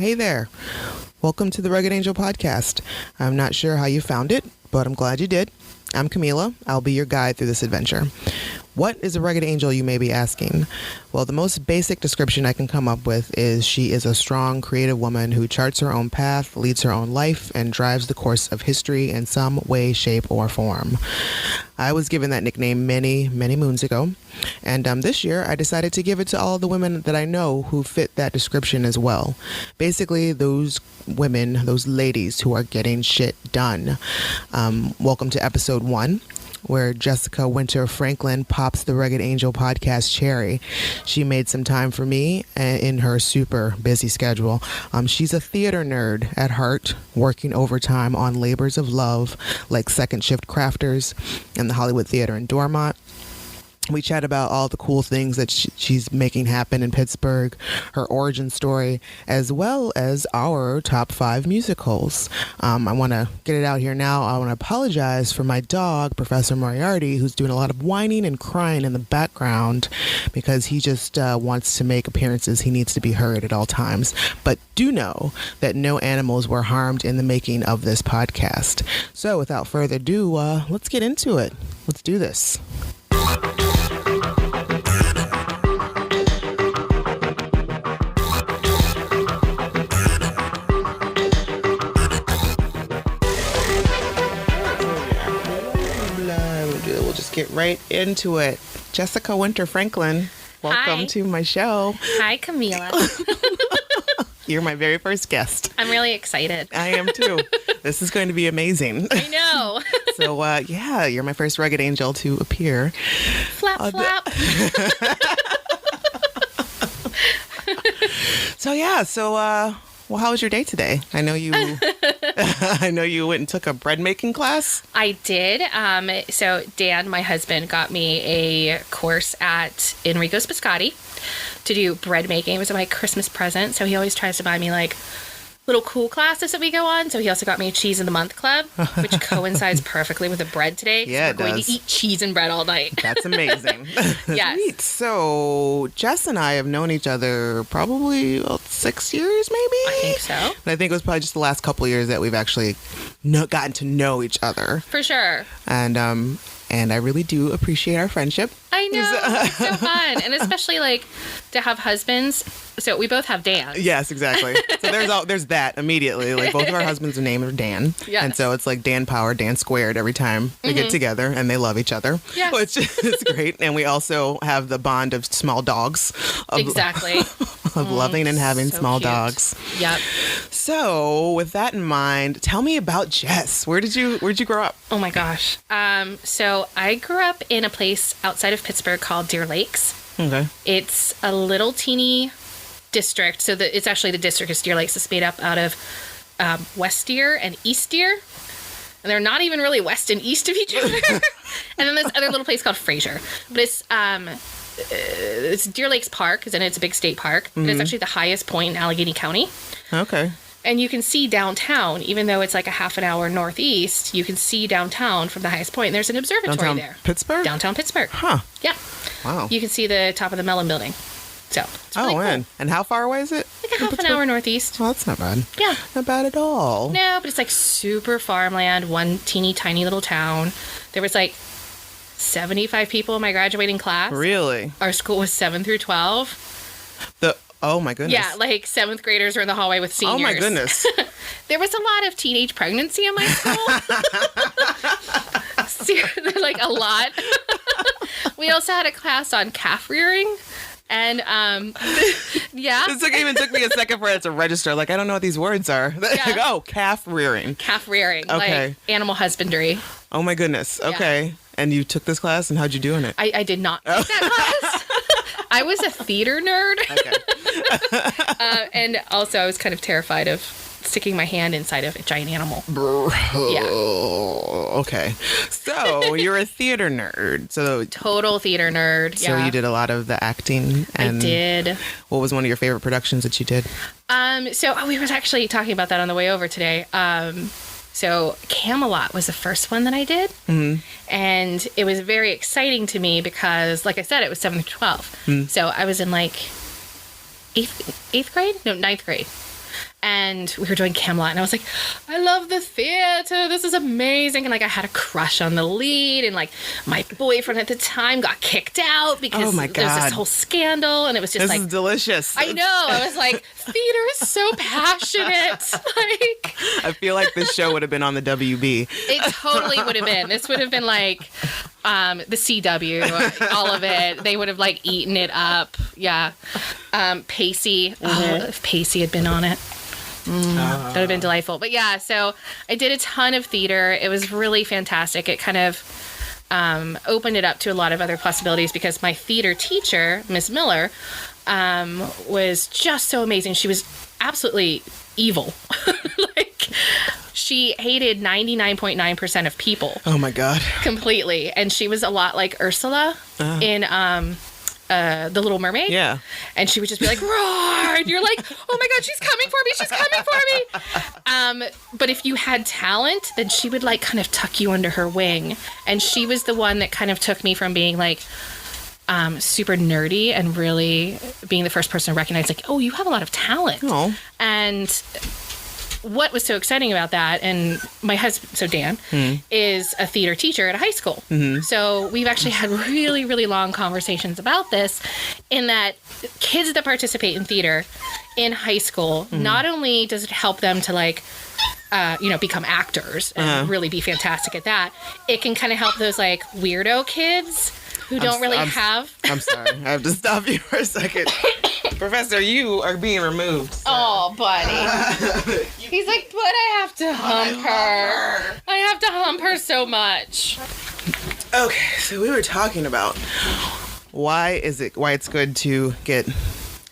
Hey there. Welcome to the Rugged Angel Podcast. I'm not sure how you found it, but I'm glad you did. I'm Kahmeela. I'll be your guide through this adventure. What is a rugged angel, you may be asking? Well, the most basic description I can come up with is she is a strong, creative woman who charts her own path, leads her own life, and drives the course of history in some way, shape, or form. I was given that nickname many, many moons ago, and this year I decided to give it to all the women that I know who fit that description as well. Basically, those women, those ladies who are getting shit done. Welcome to episode 1. Where Jessica Winter Franklin pops the Rugged Angel Podcast cherry. She made some time for me in her super busy schedule. She's a theater nerd at heart, working overtime on labors of love like Second Shift Crafters and the Hollywood Theater in Dormont. We chat about all the cool things that she's making happen in Pittsburgh, her origin story, as well as our top 5 musicals. I want to get it out here now. I want to apologize for my dog, Professor Moriarty, who's doing a lot of whining and crying in the background because he just wants to make appearances. He needs to be heard at all times. But do know that no animals were harmed in the making of this podcast. So without further ado, let's get into it. Let's do this. We'll just get right into it. Jessica Winter Franklin, welcome Hi. to my show. Hi, Kahmeela. You're my very first guest. I'm really excited. I am too. This is going to be amazing. I know. So, yeah, you're my first rugged angel to appear. Flap, flap. Well, how was your day today? I know you went and took a bread making class. I did. So Dan, my husband, got me a course at Enrico's Biscotti to do bread making. It was my Christmas present. So he always tries to buy me like little cool classes that we go on. So he also got me a cheese of the month club, which coincides perfectly with the bread today. Yeah, we're going to eat cheese and bread all night. That's amazing. Yes. Sweet. So Jess and I have known each other probably 6 years, maybe. I think so. And I think it was probably just the last couple of years that we've actually gotten to know each other. For sure. And I really do appreciate our friendship. I know. It's so fun. And especially like to have husbands. So we both have Dan. Yes, exactly. So there's that immediately. Like both of our husbands' names are Dan. Yes. And so it's like Dan Power, Dan Squared every time they get together and they love each other. Yes. Which is great. And we also have the bond of small dogs. Exactly. Of loving and having so small cute. dogs. Yep. So with that in mind, tell me about Jess. Where'd you grow up? Oh my gosh. So I grew up in a place outside of Pittsburgh called Deer Lakes. Okay. It's a little teeny district. So it's actually the district is Deer Lakes. It's made up out of West Deer and East Deer. And they're not even really west and east of each other. And then this other little place called Fraser. But it's Deer Lakes Park, and it's a big state park. And it's actually the highest point in Allegheny County. Okay. And you can see downtown, even though it's like a half an hour northeast, you can see downtown from the highest point. And there's an observatory Downtown there. Pittsburgh? Downtown Pittsburgh. Huh. Yeah. Wow. You can see the top of the Mellon building. So, it's really cool. man. And how far away is it? Like a half an hour northeast. Oh, that's not bad. Yeah. Not bad at all. No, but it's like super farmland, one teeny tiny little town. There was like 75 people in my graduating class. Really? Our school was 7 through 12. Oh my goodness. Yeah, like 7th graders were in the hallway with seniors. Oh my goodness. There was a lot of teenage pregnancy in my school. Like a lot. We also had a class on calf rearing. And, yeah. It even took me a second for it to register. Like, I don't know what these words are. Yeah. Oh, calf rearing. Calf rearing. Okay. Like animal husbandry. Oh my goodness. Okay. Yeah. And you took this class, and how'd you do in it? I did not take that class. I was a theater nerd. Okay. And also I was kind of terrified of sticking my hand inside of a giant animal. Yeah. Okay. So you're a theater nerd. So Total theater nerd. So Yeah. you did a lot of the acting. And I did. What was one of your favorite productions that you did? So we was actually talking about that on the way over today. So Camelot was the first one that I did. Mm-hmm. And it was very exciting to me because, like I said, it was 7 to 12. Mm. So I was in like 8th grade? No, 9th grade. And we were doing Kahmeela, and I was like, I love the theater. This is amazing. And like, I had a crush on the lead, and like, my boyfriend at the time got kicked out because there was this whole scandal, and it was just this is delicious. I know. I was like, theater is so passionate. Like, I feel like this show would have been on the WB. It totally would have been. This would have been like the CW, all of it. They would have like eaten it up. Yeah. Pacey. Oh, if Pacey had been on it. That would have been delightful. But yeah, so I did a ton of theater. It was really fantastic. It kind of opened it up to a lot of other possibilities because my theater teacher, Miss Miller, was just so amazing. She was absolutely evil. Like, she hated 99.9% of people. Oh my God. Completely. And she was a lot like Ursula in The Little Mermaid. Yeah. And she would just be like, roar! And you're like, oh my God, she's coming for me. She's coming for me. But if you had talent, then she would like kind of tuck you under her wing. And she was the one that kind of took me from being like super nerdy and really being the first person to recognize like, oh, you have a lot of talent. Oh. And what was so exciting about that, and my husband, so Dan, is a theater teacher at a high school. Mm-hmm. So we've actually had really, really long conversations about this, in that kids that participate in theater in high school, not only does it help them to like, become actors and really be fantastic at that, it can kind of help those like weirdo kids who don't really have... I'm sorry. I have to stop you for a second. Professor, you are being removed. So. Oh, buddy. He's like, but I have to hump her. I have to hump her so much. Okay, so we were talking about why it's good to get...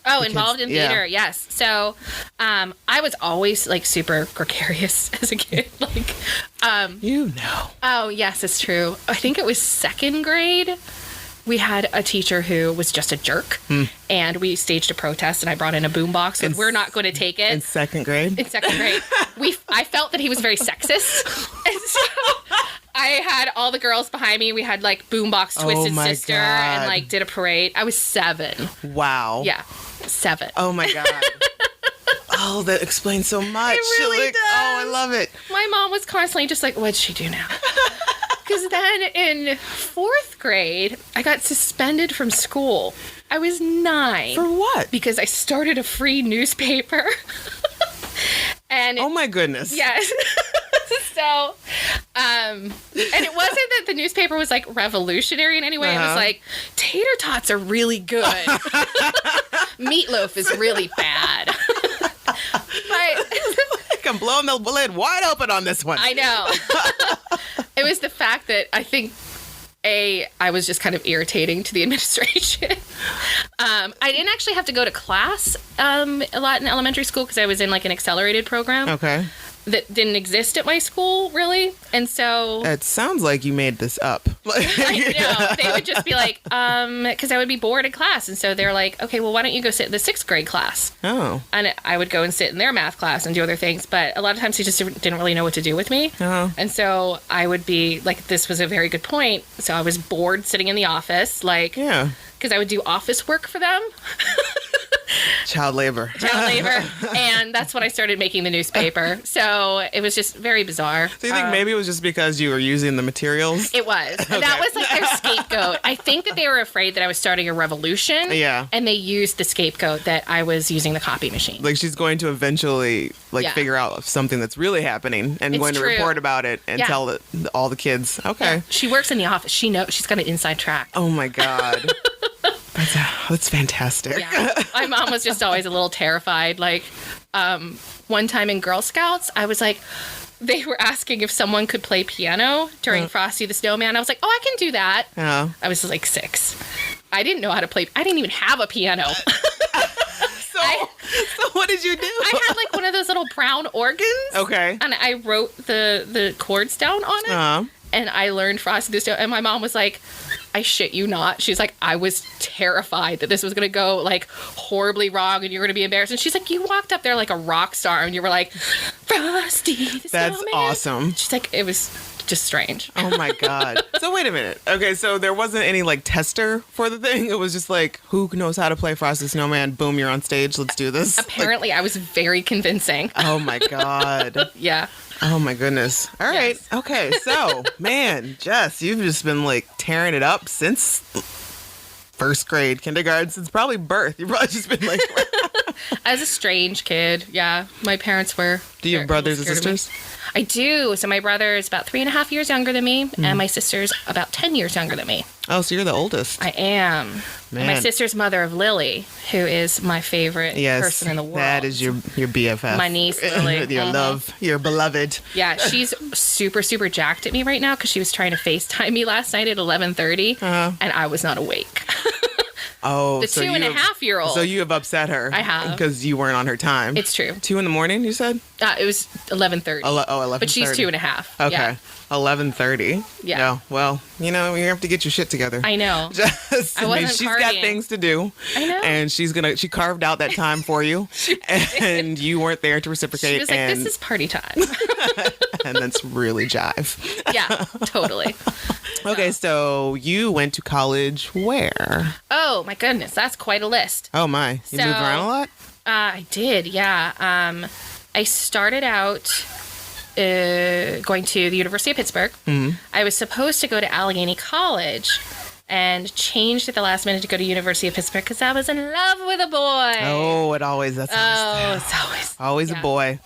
Oh, involved in theater, yes. So, I was always like super gregarious as a kid. Like, Oh, yes, it's true. I think it was second grade. We had a teacher who was just a jerk, and we staged a protest, and I brought in a boombox, and we're not going to take it. In second grade? In second grade. I felt that he was very sexist, and so I had all the girls behind me. We had, like, boombox Twisted Sister, and, like, did a parade. I was 7. Wow. Yeah, 7. Oh, my God. Oh, that explains so much. It really does. Oh, I love it. My mom was constantly just like, what'd she do now? Because then in 4th grade, I got suspended from school. I was 9. For what? Because I started a free newspaper. And oh my goodness. Yes. So, and it wasn't that the newspaper was like revolutionary in any way. It was like, tater tots are really good. Meatloaf is really bad. But I'm blowing the lid wide open on this one. I know. It was the fact that I think, I was just kind of irritating to the administration. I didn't actually have to go to class a lot in elementary school because I was in like an accelerated program. Okay. That didn't exist at my school, really. And so... It sounds like you made this up. I know. They would just be like, because I would be bored in class. And so they're like, okay, well, why don't you go sit in the 6th grade class? Oh. And I would go and sit in their math class and do other things. But a lot of times they just didn't really know what to do with me. Oh. And so I would be like, this was a very good point. So I was bored sitting in the office, like... Yeah. Because I would do office work for them. Child labor. And that's when I started making the newspaper. So it was just very bizarre. So you think maybe it was just because you were using the materials? It was. Okay. That was like their scapegoat. I think that they were afraid that I was starting a revolution. Yeah. And they used the scapegoat that I was using the copy machine. Like she's going to eventually figure out something that's really happening and going to report about it and tell all the kids. Okay. Yeah. She works in the office. She knows. She's got an inside track. Oh my God. That's fantastic. Yeah. My mom was just always a little terrified. Like, one time in Girl Scouts, I was like, they were asking if someone could play piano during Frosty the Snowman. I was like, oh, I can do that. Oh. I was like 6. I didn't know how to play. I didn't even have a piano. So what did you do? I had like one of those little brown organs. Okay. And I wrote the chords down on it. Uh-huh. And I learned Frosty the Snowman. And my mom was like, I shit you not. She's like, I was terrified that this was going to go like horribly wrong and you're going to be embarrassed. And she's like, you walked up there like a rock star and you were like, Frosty the That's Snowman. awesome. She's like, it was just strange. Oh my God. So wait a minute. Okay, so there wasn't any like tester for the thing. It was just like, who knows how to play Frosty the Snowman? Boom, you're on stage. Let's do this. Apparently, I was very convincing. Oh my God. Yeah. Oh my goodness. All right. Yes. Okay. So, man, Jess, you've just been like tearing it up since first grade, kindergarten, since probably birth. You've probably just been like. I was a strange kid. Yeah. My parents were. Do you have brothers and sisters? I do. So my brother is about 3.5 years younger than me, and my sister's about 10 years younger than me. Oh, so you're the oldest. I am. Man. And my sister's mother of Lily, who is my favorite person in the world. That is your BFF. My niece, Lily. Your love, your beloved. Yeah, she's super, super jacked at me right now because she was trying to FaceTime me last night at 11:30, and I was not awake. Oh, The 2.5-year-old. So you have upset her. I have. Because you weren't on her time. It's true. 2 in, you said? It was 11:30. 11:30. But she's 2.5. Okay. Yeah. 11:30. Yeah. No, well, you have to get your shit together. I know. Just, I wasn't she's got partying. things to do. I know. And she carved out that time for you. And you weren't there to reciprocate. She was like, this is party time. And that's really jive. Yeah, totally. Okay, so you went to college where? Oh, my goodness. That's quite a list. Oh, my. You moved around a lot? I did, yeah. I started out going to the University of Pittsburgh. Mm-hmm. I was supposed to go to Allegheny College and changed at the last minute to go to University of Pittsburgh because I was in love with a boy. Oh, it's always it's always a boy.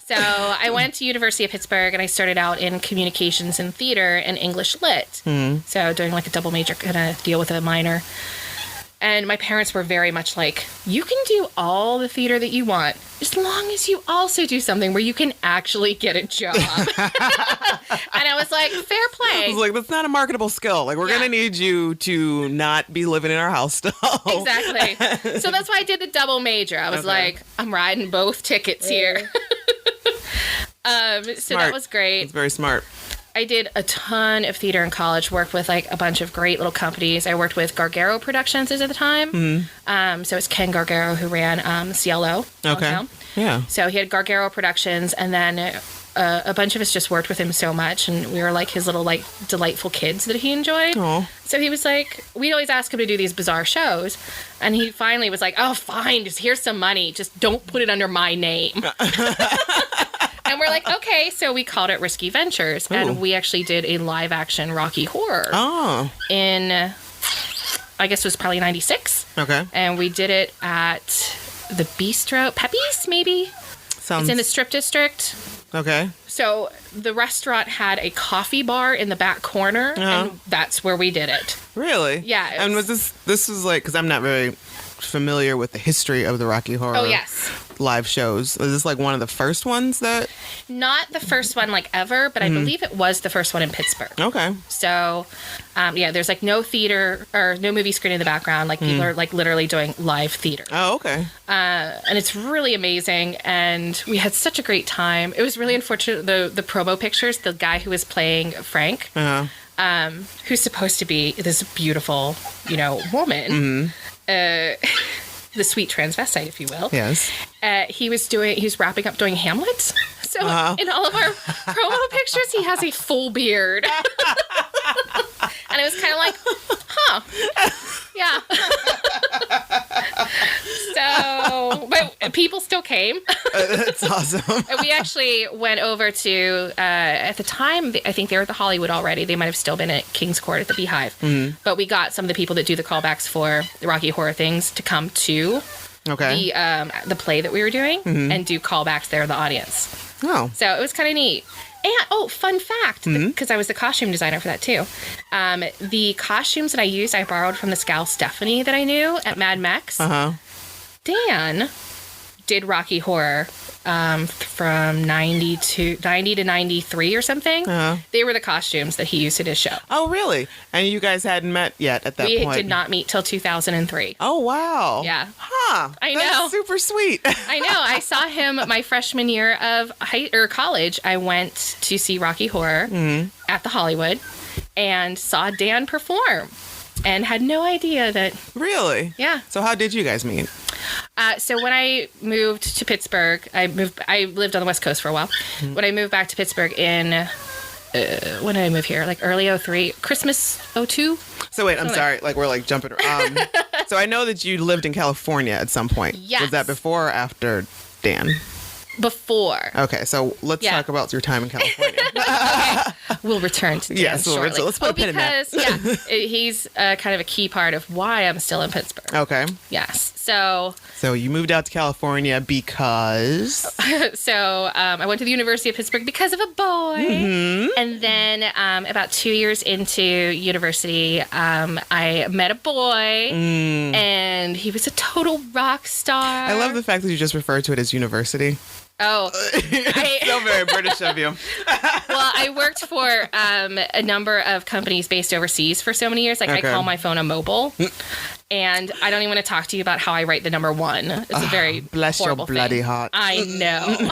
So I went to University of Pittsburgh and I started out in communications and theater and English lit. So doing like a double major kind of deal with a minor. And my parents were very much like, you can do all the theater that you want as long as you also do something where you can actually get a job. And I was like, fair play. I was like, that's not a marketable skill. Like, we're going to need you to not be living in our house still. Exactly. So that's why I did the double major. I was like, I'm riding both tickets here. So that was great. It's very smart. I did a ton of theater in college, worked with like a bunch of great little companies. I worked with Gargaro Productions at the time. So it's Ken Gargaro who ran CLO. Okay. Downtown. Yeah. So he had Gargaro Productions, and then a bunch of us just worked with him so much, and we were like his little like delightful kids that he enjoyed. Aw. So he was like, we'd always ask him to do these bizarre shows, and he finally was like, oh, fine, just here's some money. Just don't put it under my name. And we're like, okay. So we called it Risky Ventures, and we actually did a live action Rocky Horror in, I guess it was probably 96. Okay. And we did it at the Bistro, Pepe's maybe? It's in the Strip District. Okay. So the restaurant had a coffee bar in the back corner, and that's where we did it. Really? Yeah. And was this was like, because I'm not very familiar with the history of the Rocky Horror live shows. Is this like one of the first ones that? Not the first one like ever, but I believe it was the first one in Pittsburgh. Okay. So, there's like no theater or no movie screen in the background. Like people are like literally doing live theater. Oh, okay. And it's really amazing. And we had such a great time. It was really unfortunate. The promo pictures, the guy who was playing Frank, who's supposed to be this beautiful, woman, the sweet transvestite, if you will. Yes. He was wrapping up doing Hamlet. So in all of our promo pictures, he has a full beard. And it was kind of like, yeah. So, but people still came. That's awesome. And we actually went over to, at the time, I think they were at the Hollywood already. They might have still been at King's Court at the Beehive. But we got some of the people that do the callbacks for the Rocky Horror things to come to the play that we were doing and do callbacks there in the audience. Oh. So it was kind of neat. And, fun fact, because I was the costume designer for that too. The costumes that I used, I borrowed from the Scowl Stephanie that I knew at Mad Mex. Dan did Rocky Horror from 90 to 93 or something. They were the costumes that he used at his show. Oh, really? And you guys hadn't met yet at that point? We did not meet till 2003. Oh, wow. Yeah. Huh. I know. That's super sweet. I know. I saw him my freshman year of college. I went to see Rocky Horror at the Hollywood and saw Dan perform and had no idea that... Really? Yeah. So how did you guys meet? So when I moved to Pittsburgh, I lived on the West Coast for a while. Mm-hmm. When I moved back to Pittsburgh in, when did I move here? Like early 03, Christmas 02? So wait, I'm sorry. Like we're like jumping. So I know that you lived in California at some point. Yes. Was that before or after Dan? Before. Okay, so let's talk about your time in California. Okay. We'll return to Dan shortly. Let's put a pin in that. Because, he's kind of a key part of why I'm still in Pittsburgh. Okay. Yes. So you moved out to California because... I went to the University of Pittsburgh because of a boy. Mm-hmm. And then about 2 years into university, I met a boy. And he was a total rock star. I love the fact that you just referred to it as university. Oh, so very British of you. Well, I worked for a number of companies based overseas for so many years. Like, okay. I call my phone a mobile. And I don't even want to talk to you about how I write the number 1. It's a very bless horrible your bloody thing. heart. I know.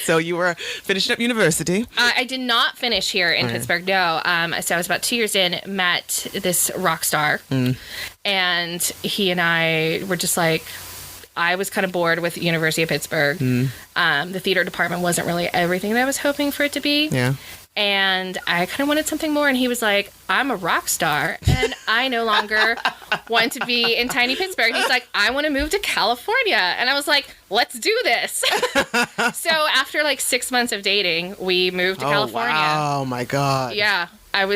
So you were finishing up university. I did not finish here in Pittsburgh, no. So I was about 2 years in, met this rock star. And he and I were just like... I was kind of bored with the University of Pittsburgh. The theater department wasn't really everything that I was hoping for it to be. Yeah. And I kind of wanted something more. And he was like, I'm a rock star. And I no longer want to be in tiny Pittsburgh. He's like, I want to move to California. And I was like, let's do this. So after like 6 months of dating, we moved to California. Wow, my God. Yeah. I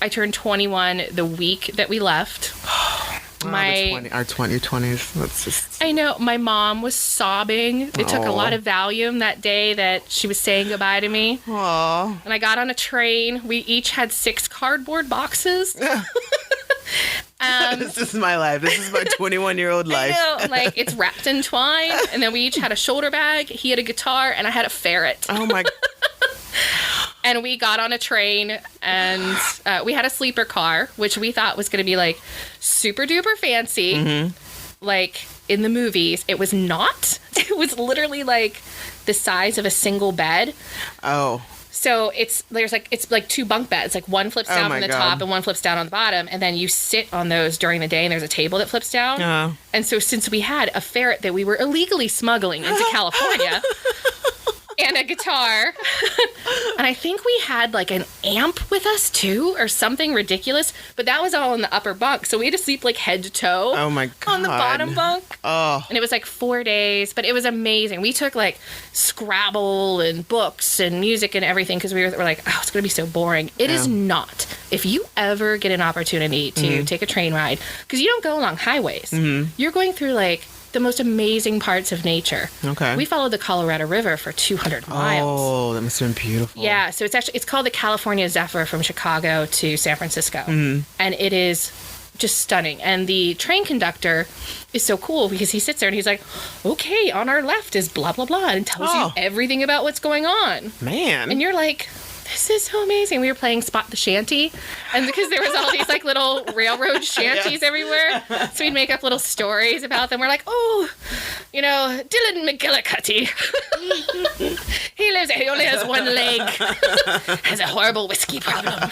turned 21 the week that we left. Our 20s. That's just... I know. My mom was sobbing. It took a lot of Valium that day that she was saying goodbye to me. Aww. And I got on a train. We each had 6 cardboard boxes. This is my life. This is my 21-year-old life. I know. Like, it's wrapped in twine. And then we each had a shoulder bag. He had a guitar, and I had a ferret. Oh, my... And we got on a train, and we had a sleeper car, which we thought was going to be, like, super duper fancy. Like, in the movies. It was not. It was literally, like, the size of a single bed. Oh. So it's like 2 bunk beds. Like, one flips down from the top and one flips down on the bottom. And then you sit on those during the day, and there's a table that flips down. And so since we had a ferret that we were illegally smuggling into California... and a guitar. And I think we had like an amp with us too, or something ridiculous. But that was all in the upper bunk. So we had to sleep like head to toe. Oh my God. On the bottom bunk. Oh. And it was like 4 days. But it was amazing. We took like Scrabble and books and music and everything because we were like, oh, it's going to be so boring. It is not. If you ever get an opportunity to take a train ride, because you don't go along highways. You're going through like the most amazing parts of nature. Okay. We followed the Colorado River for 200 miles. Oh, that must have been beautiful. Yeah, so it's called the California Zephyr from Chicago to San Francisco. And it is just stunning. And the train conductor is so cool because he sits there and he's like, okay, on our left is blah, blah, blah, and tells you everything about what's going on. Man. And you're like... This is so amazing. We were playing Spot the Shanty, and because there was all these like little railroad shanties everywhere, so we'd make up little stories about them. We're like, oh, you know, Dylan McGillicuddy. He only has one leg, has a horrible whiskey problem.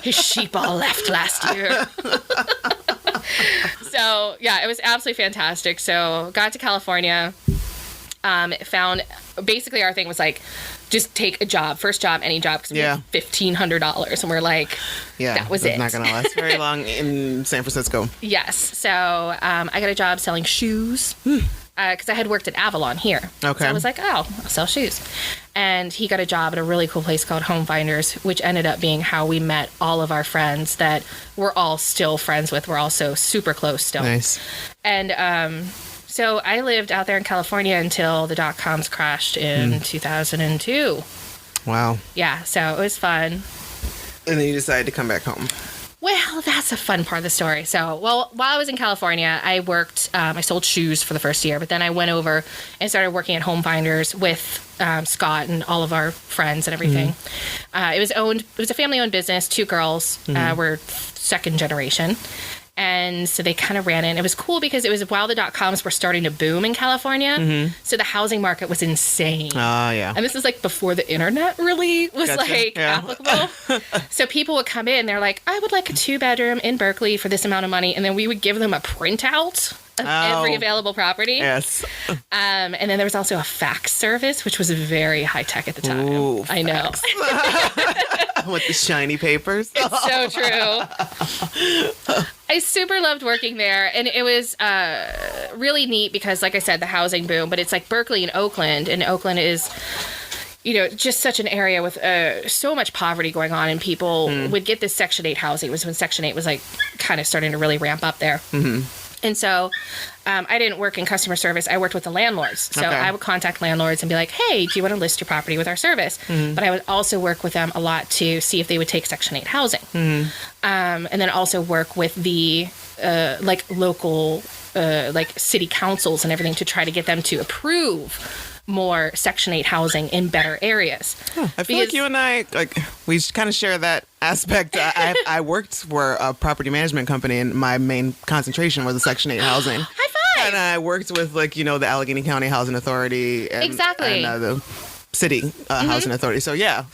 His sheep all left last year. So yeah, it was absolutely fantastic. So got to California, found basically our thing was like, just take a job, first job, any job, because we had $1,500, and we're like, that was it. It's not going to last very long in San Francisco. Yes. So I got a job selling shoes because I had worked at Avalon here. Okay. So I was like, oh, I'll sell shoes. And he got a job at a really cool place called Home Finders, which ended up being how we met all of our friends that we're all still friends with. We're all so super close still. Nice. And so I lived out there in California until the dot-coms crashed in 2002. Wow. Yeah, so it was fun. And then you decided to come back home. Well, that's a fun part of the story. So, while I was in California, I worked, I sold shoes for the first year, but then I went over and started working at Home Finders with Scott and all of our friends and everything. It was a family-owned business, 2 girls, were second generation. And so they kind of ran in. It was cool because it was while the .coms were starting to boom in California. So the housing market was insane. Oh, yeah. And this is like before the internet really was applicable. So people would come in, they're like, I would like a 2-bedroom in Berkeley for this amount of money. And then we would give them a printout of every available property. Yes. And then there was also a fax service, which was very high tech at the time. Ooh, I know. With the shiny papers. It's so true. I super loved working there. And it was really neat because, like I said, the housing boom. But it's like Berkeley and Oakland. And Oakland is, you know, just such an area with so much poverty going on. And people would get this Section 8 housing. It was when Section 8 was like kind of starting to really ramp up there. And so I didn't work in customer service. I worked with the landlords. So I would contact landlords and be like, hey, do you want to list your property with our service? But I would also work with them a lot to see if they would take Section 8 housing. And then also work with the like local like city councils and everything to try to get them to approve more Section 8 housing in better areas. I feel like you and I, like, we kind of share that aspect. I worked for a property management company, and my main concentration was the Section 8 housing. High five! And I worked with, like, you know, the Allegheny County Housing Authority. And, Exactly. And the city housing authority. So, yeah.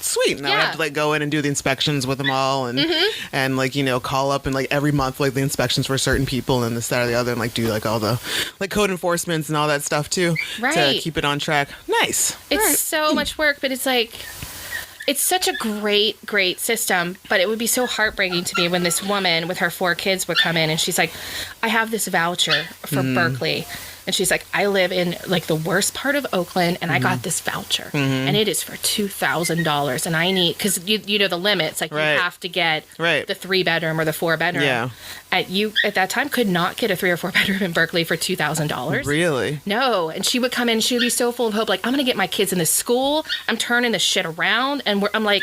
Sweet. Now I have to like go in and do the inspections with them all and like, you know, call up and like every month, like the inspections for certain people and this, that, or the other, and like do like all the like code enforcements and all that stuff too. To keep it on track. Nice. It's so much work, but it's like, it's such a great system, but it would be so heartbreaking to me when this woman with her 4 kids would come in and she's like, I have this voucher for Berkeley. And she's like, I live in like the worst part of Oakland, and I got this voucher, and it is for $2,000, and I need, because you know the limits, like you have to get the 3-bedroom or the 4-bedroom. Yeah. At that time could not get a 3 or 4-bedroom in Berkeley for $2,000. Really? No. And she would come in, she would be so full of hope, like, I'm gonna get my kids in this school. I'm turning this shit around, and I'm like,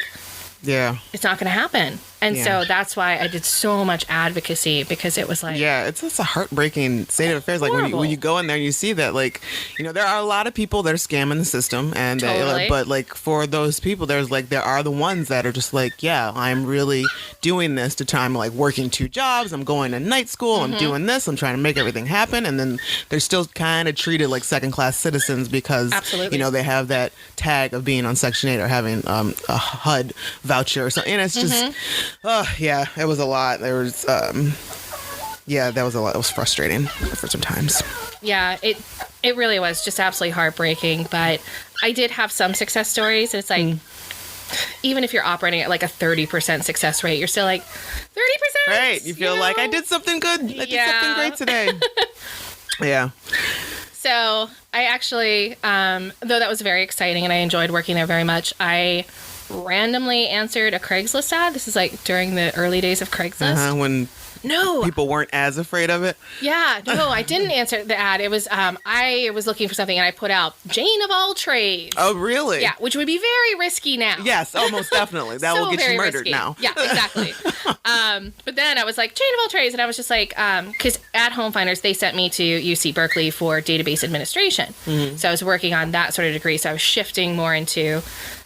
it's not gonna happen. And so that's why I did so much advocacy, because it was like... Yeah, it's a heartbreaking state of affairs. Like when you go in there and you see that, like, you know, there are a lot of people that are scamming the system. And but like for those people, there are the ones that are just like, yeah, I'm really doing this to time, like working 2 jobs. I'm going to night school. I'm doing this. I'm trying to make everything happen. And then they're still kind of treated like second-class citizens because, you know, they have that tag of being on Section 8 or having a HUD voucher or something. And it's just... it was a lot. There was, that was a lot. It was frustrating for some times. Yeah, it really was just absolutely heartbreaking. But I did have some success stories. It's like, even if you're operating at like a 30% success rate, you're still like, 30%? Right. You feel like I did something good. I did something great today. Yeah. So I actually, though that was very exciting and I enjoyed working there very much, I randomly answered a Craigslist ad. This is like during the early days of Craigslist. When people weren't as afraid of it. Yeah, no, I didn't answer the ad. It was I was looking for something and I put out Jane of all trades. Oh, really? Yeah, which would be very risky now. Yes, almost definitely. That will get you murdered risky. now. Yeah, exactly. But then I was like, Jane of all trades, and I was just like, because at Home Finders, they sent me to UC Berkeley for database administration. So I was working on that sort of degree. So I was shifting more into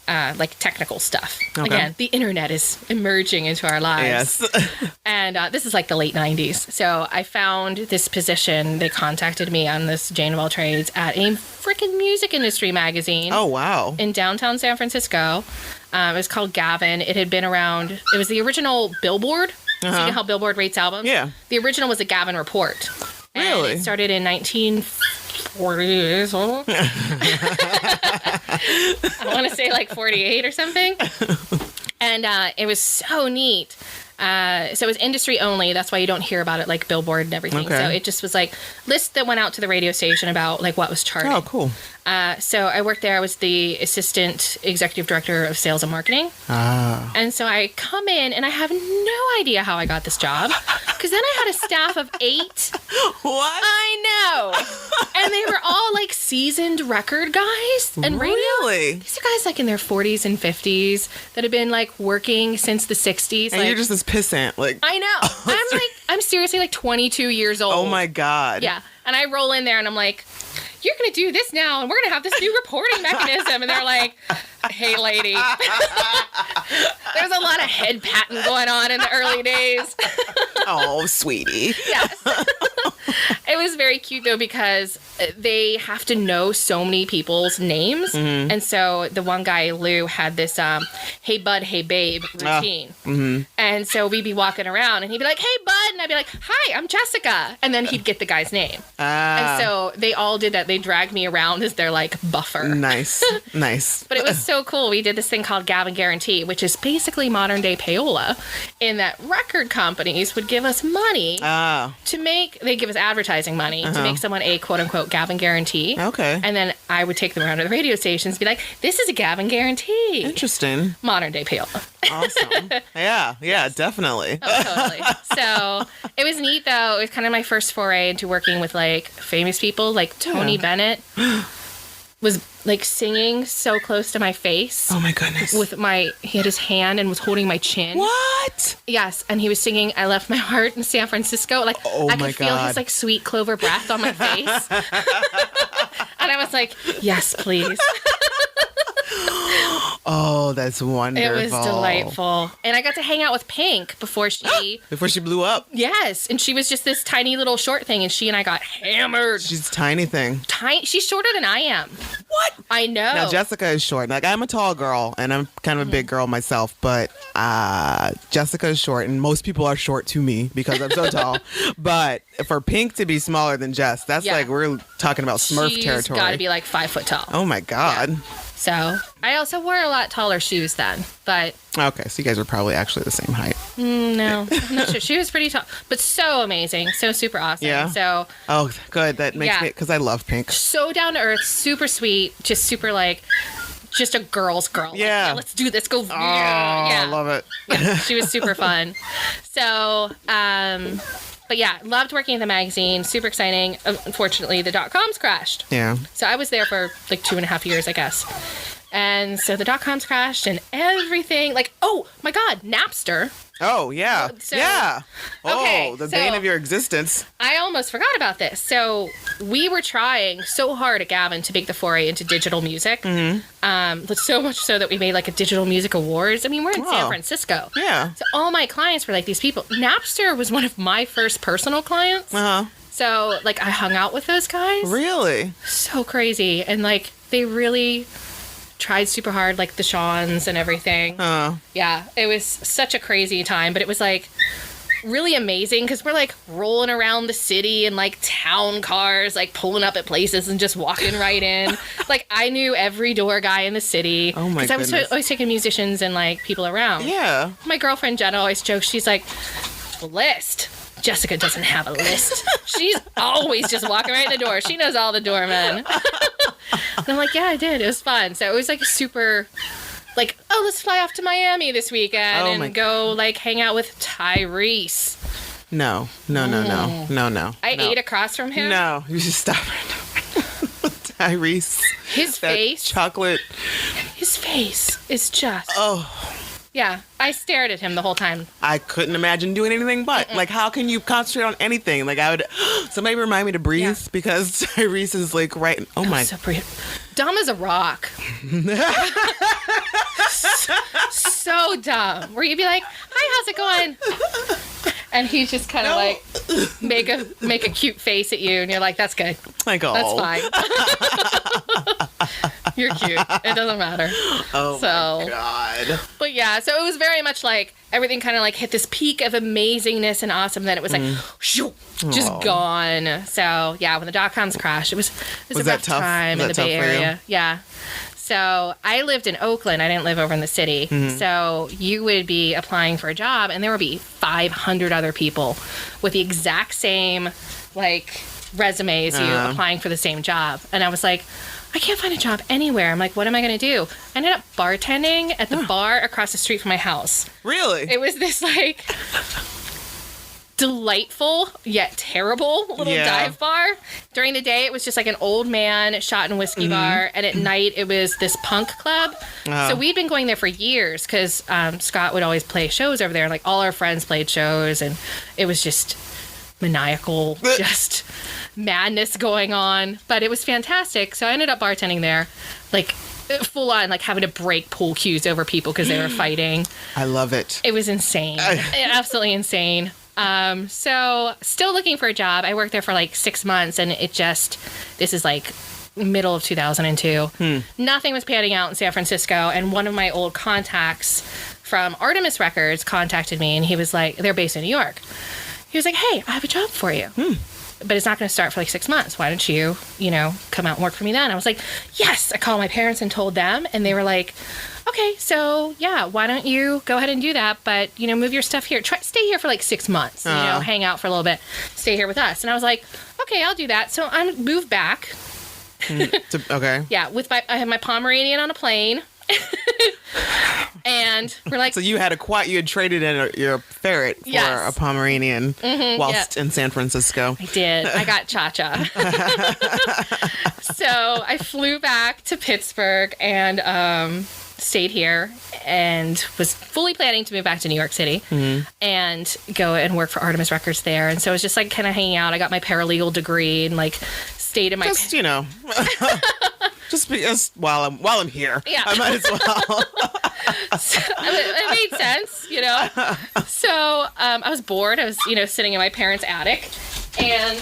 like technical stuff. Okay. Again, the internet is emerging into our lives. Yes. And this is like the late 90s. So I found this position. They contacted me on this Jane of all trades at a freaking music industry magazine. Oh, wow. In downtown San Francisco. It was called Gavin. It had been around. It was the original Billboard. So you know how Billboard rates albums? Yeah. The original was the Gavin Report. Really? And it started in 1940. I want to say like 48 or something. And it was so neat. So it was industry only. That's why you don't hear about it like Billboard and everything. Okay. So it just was like lists that went out to the radio station about like what was charting. Oh, cool. So I worked there. I was the assistant executive director of sales and marketing. And so I come in and I have no idea how I got this job, because then I had a staff of 8. What? I know. And they were all like seasoned record guys and radio. Really? These are guys like in their 40s and 50s that have been like working since the 60s. And like, you're just this pissant. Like, I know. I'm seriously like 22 years old. Oh my God. Yeah. And I roll in there and I'm like, you're going to do this now, and we're going to have this new reporting mechanism. And they're like, hey, lady. There was a lot of head patting going on in the early days. Oh, sweetie. Yes. It was very cute, though, because they have to know so many people's names. And so the one guy, Lou, had this, hey, bud, hey, babe routine. And so we'd be walking around, and he'd be like, hey, bud. And I'd be like, hi, I'm Jessica. And then he'd get the guy's name. And so they all did that. They dragged me around as their, like, buffer. Nice. Nice. But it was so cool. We did this thing called Gavin Guarantee, which is basically modern-day payola, in that record companies would give us money to make... They give us advertising money to make someone a quote-unquote Gavin Guarantee. Okay. And then I would take them around to the radio stations and be like, this is a Gavin Guarantee. Interesting. Modern-day payola. Awesome. Yeah, definitely. Oh, totally. So it was neat, though. It was kind of my first foray into working with, like, famous people. Like, Tony Bennett was, like, singing so close to my face. Oh, my goodness. He had his hand and was holding my chin. What? Yes, and he was singing I Left My Heart in San Francisco. Like, I could feel his, like, sweet clover breath on my face. And I was like, yes, please. Oh, that's wonderful. It was delightful. And I got to hang out with Pink before she... Before she blew up. Yes, and she was just this tiny little short thing, and she and I got hammered. She's a tiny thing. She's shorter than I am. What? I know. Now, Jessica is short. Like, I'm a tall girl, and I'm kind of a big girl myself, but Jessica is short, and most people are short to me because I'm so tall. But for Pink to be smaller than Jess, that's like, we're talking about Smurf territory. She's got to be like 5 foot tall. Oh, my God. Yeah. So, I also wore a lot taller shoes then, but... Okay, so you guys are probably actually the same height. No, I'm not sure. She was pretty tall, but so amazing. So super awesome. Yeah. So... Oh, good. That makes me... Because I love Pink. So down to earth, super sweet, just super like... Just a girl's girl. Yeah. Like, let's do this. Go. Oh, I love it. Yeah, she was super fun. So, but yeah, loved working at the magazine. Super exciting. Unfortunately, the .coms crashed. Yeah. So I was there for like 2.5 years, I guess. And so the .coms crashed and everything. Like, oh my God, Napster. Oh, yeah. Yeah. Oh, the bane of your existence. I almost forgot about this. So we were trying so hard at Gavin to make the foray into digital music. But so much so that we made like a digital music awards. I mean, we're in San Francisco. Yeah. So all my clients were like these people. Napster was one of my first personal clients. So like I hung out with those guys. Really? So crazy. And like they really tried super hard, like the Shawns and everything. Yeah, it was such a crazy time, but it was like really amazing because we're like rolling around the city in like town cars, like pulling up at places and just walking right in. Like I knew every door guy in the city. Oh my goodness. Because I was always taking musicians and like people around. Yeah. My girlfriend Jenna always jokes, she's like, list. Jessica doesn't have a list. She's always just walking right in the door. She knows all the doormen. And I'm like, yeah, I did. It was fun. So it was like super, like, oh, let's fly off to Miami this weekend and go like hang out with Tyrese. No. I ate across from him. No, you should stop right now. Tyrese. His face. Chocolate. His face is just. Oh. Yeah, I stared at him the whole time. I couldn't imagine doing anything but. Like, how can you concentrate on anything? Like, I would... Somebody remind me to breathe because Tyrese is, like, right... Oh, my... So dumb as a rock. So dumb. Where you'd be like, hi, how's it going? And he's just kind of like, make a cute face at you, and you're like, that's good. Like, oh. That's fine. You're cute. It doesn't matter. Oh, my God. But yeah, so it was very much like everything kind of like hit this peak of amazingness and awesome. Then it was like, shoo, just gone. So yeah, when the .coms crashed, it was a rough time in the Bay Area. Yeah. So I lived in Oakland. I didn't live over in the city. So you would be applying for a job, and there would be 500 other people with the exact same like resume as you applying for the same job. And I was like, I can't find a job anywhere. I'm like, what am I going to do? I ended up bartending at the bar across the street from my house. Really? It was this like delightful yet terrible little dive bar. During the day, it was just like an old man shot and whiskey bar, and at night it was this punk club. So we'd been going there for years because Scott would always play shows over there. Like all our friends played shows, and it was just maniacal, just madness going on. But it was fantastic. So I ended up bartending there, like full on like having to break pool cues over people because they were fighting. I love it. It was insane. Absolutely insane. So still looking for a job. I worked there for like 6 months, and this is like middle of 2002. Nothing was panning out in San Francisco, and one of my old contacts from Artemis Records contacted me, and he was like, they're based in New York. He was like, hey, I have a job for you. But it's not going to start for like 6 months. Why don't you, come out and work for me then? I was like, yes. I called my parents and told them, and they were like, okay, so yeah, why don't you go ahead and do that? But, move your stuff here. Stay here for like 6 months, hang out for a little bit, stay here with us. And I was like, okay, I'll do that. So I moved back. Okay. Yeah, I had my Pomeranian on a plane. And we're like, so you had traded in your ferret for a Pomeranian whilst in San Francisco. I did. I got Cha-Cha. So I flew back to Pittsburgh and stayed here and was fully planning to move back to New York City and go and work for Artemis Records there. And so it was just like kind of hanging out. I got my paralegal degree and like stayed in my... Just while I'm here, I might as well. It made sense, So I was bored. I was, sitting in my parents' attic, and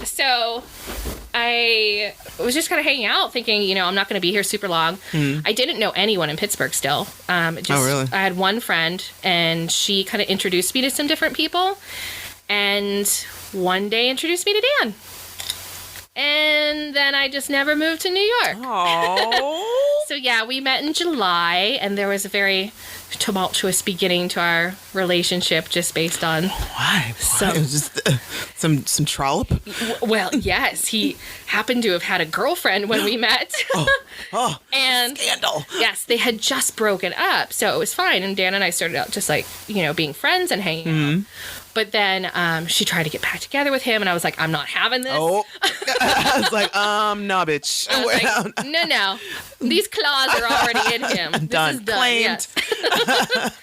so I was just kind of hanging out, thinking, I'm not going to be here super long. I didn't know anyone in Pittsburgh still. Oh, really? I had one friend, and she kind of introduced me to some different people, and one day introduced me to Dan. And then I just never moved to New York. Oh. So yeah, we met in July, and there was a very tumultuous beginning to our relationship just based on why? It was just some trollop. Well, yes, he happened to have had a girlfriend when we met. And scandal. Yes, they had just broken up, so it was fine. And Dan and I started out just like being friends and hanging out. But then she tried to get back together with him, and I was like, I'm not having this. Oh. I was like, nah, bitch. I was like, no. These claws are already in him. This done. Is done. Claimed. Yes.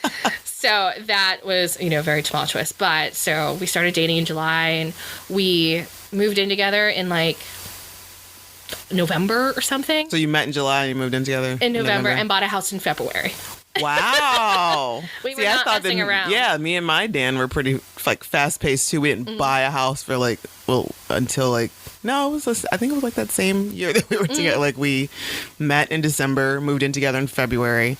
So that was, very tumultuous. But so we started dating in July, and we moved in together in like November or something. So you met in July and you moved in together? In November and bought a house in February. Wow. We were not messing around. Yeah, me and my Dan were pretty like fast paced too. We didn't buy a house for until I think it was like that same year that we were together. Like we met in December, moved in together in February.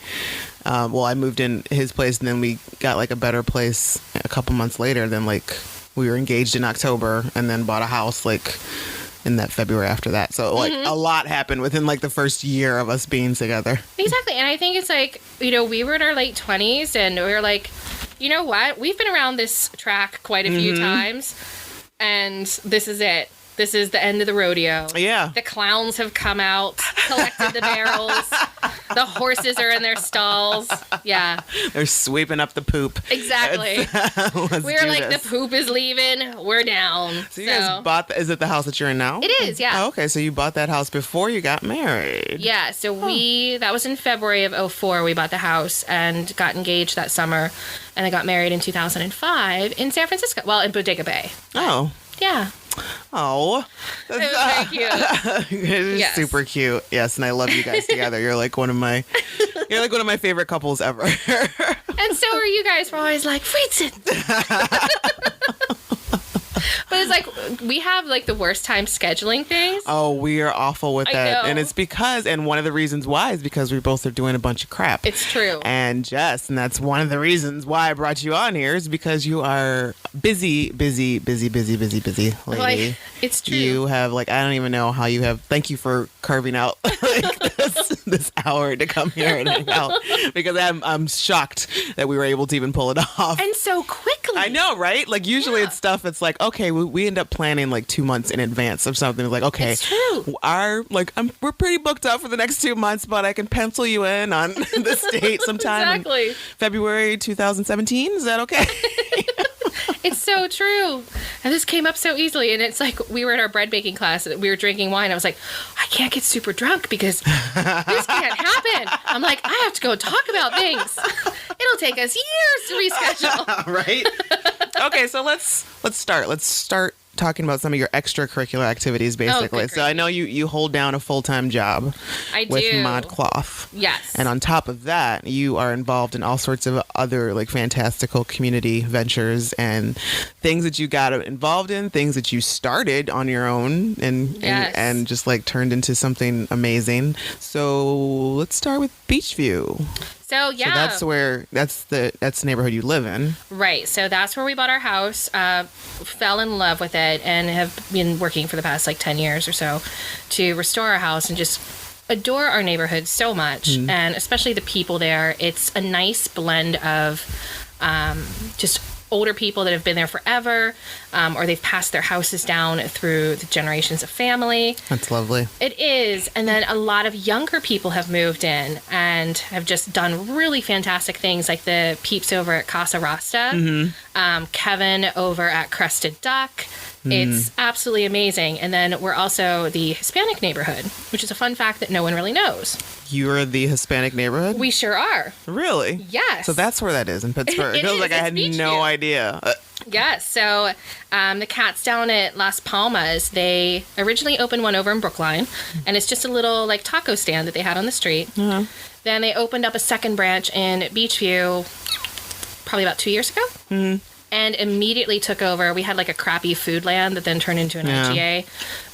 I moved in his place, and then we got like a better place a couple months later. Then like we were engaged in October, and then bought a house like in that February after that. So like a lot happened within like the first year of us being together. Exactly. And I think it's like, we were in our late 20s, and we were like, you know what? We've been around this track quite a few times, and this is it. This is the end of the rodeo. Yeah. The clowns have come out, collected the barrels. The horses are in their stalls. Yeah. They're sweeping up the poop. Exactly. We're like, the poop is leaving. We're down. So you guys bought, is it the house that you're in now? It is, yeah. Oh, okay. So you bought that house before you got married. Yeah. So that was in February of 2004. We bought the house and got engaged that summer. And I got married in 2005 in San Francisco. Well, in Bodega Bay. Oh. Yeah. Oh, it was very cute. It is super cute. Yes, and I love you guys together. You're like one of my favorite couples ever. And so are you guys. We're always like, Friedson. But it's like, we have like the worst time scheduling things. Oh, we are awful with that. And it's and one of the reasons why is because we both are doing a bunch of crap. It's true. And that's one of the reasons why I brought you on here is because you are busy lady. Like, it's true. You have I don't even know how you have, thank you for carving out this hour to come here and hang out, because I'm shocked that we were able to even pull it off. And so quickly. I know, right? Like usually it's stuff, it's like, okay, we end up planning like 2 months in advance of something. It's like, okay, it's true. We're pretty booked up for the next 2 months, but I can pencil you in on this date sometime exactly. in February 2017. Is that okay? It's so true. And this came up so easily. And it's like, we were in our bread baking class, we were drinking wine. I was like, I can't get super drunk because this can't happen. I'm like, I have to go talk about things. It'll take us years to reschedule. Right? Okay, so let's start. Let's start talking about some of your extracurricular activities, basically. good So I know you hold down a full-time job with do. ModCloth. Yes. And on top of that, you are involved in all sorts of other like fantastical community ventures and things that you got involved in, things that you started on your own and just like turned into something amazing. So let's start with Beechview. So yeah, So that's the neighborhood you live in. Right. So that's where we bought our house, fell in love with it, and have been working for the past like 10 years or so to restore our house and just adore our neighborhood so much. And especially the people there. It's a nice blend of just older people that have been there forever, or they've passed their houses down through the generations of family. That's lovely. It is. And then a lot of younger people have moved in and have just done really fantastic things, like the peeps over at Casa Rasta, Kevin over at Crested Duck. It's absolutely amazing. And then we're also the Hispanic neighborhood, which is a fun fact that no one really knows. You're the Hispanic neighborhood? We sure are. Really? Yes. So that's where that is in Pittsburgh. It feels like I is. had It's no Beechview. idea. Yes. So the cats down at Las Palmas, they originally opened one over in Brookline, and it's just a little like taco stand that they had on the street. Then they opened up a second branch in Beechview probably about 2 years ago. And immediately took over. We had like a crappy food land that then turned into an IGA,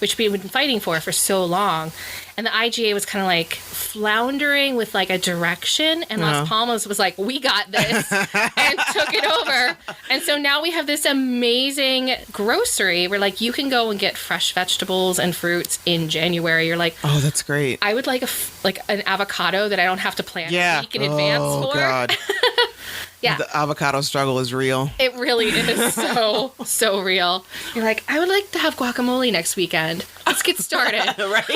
which we've been fighting for so long. And the IGA was kind of like floundering with like a direction. And Las Palmas was like, we got this, and took it over. And so now we have this amazing grocery where like you can go and get fresh vegetables and fruits in January. You're like, Oh, that's great. I would like an avocado that I don't have to plan a week in advance for. God. Yeah. The avocado struggle is real. It really is so real. You're like, I would like to have guacamole next weekend. Let's get started. Right?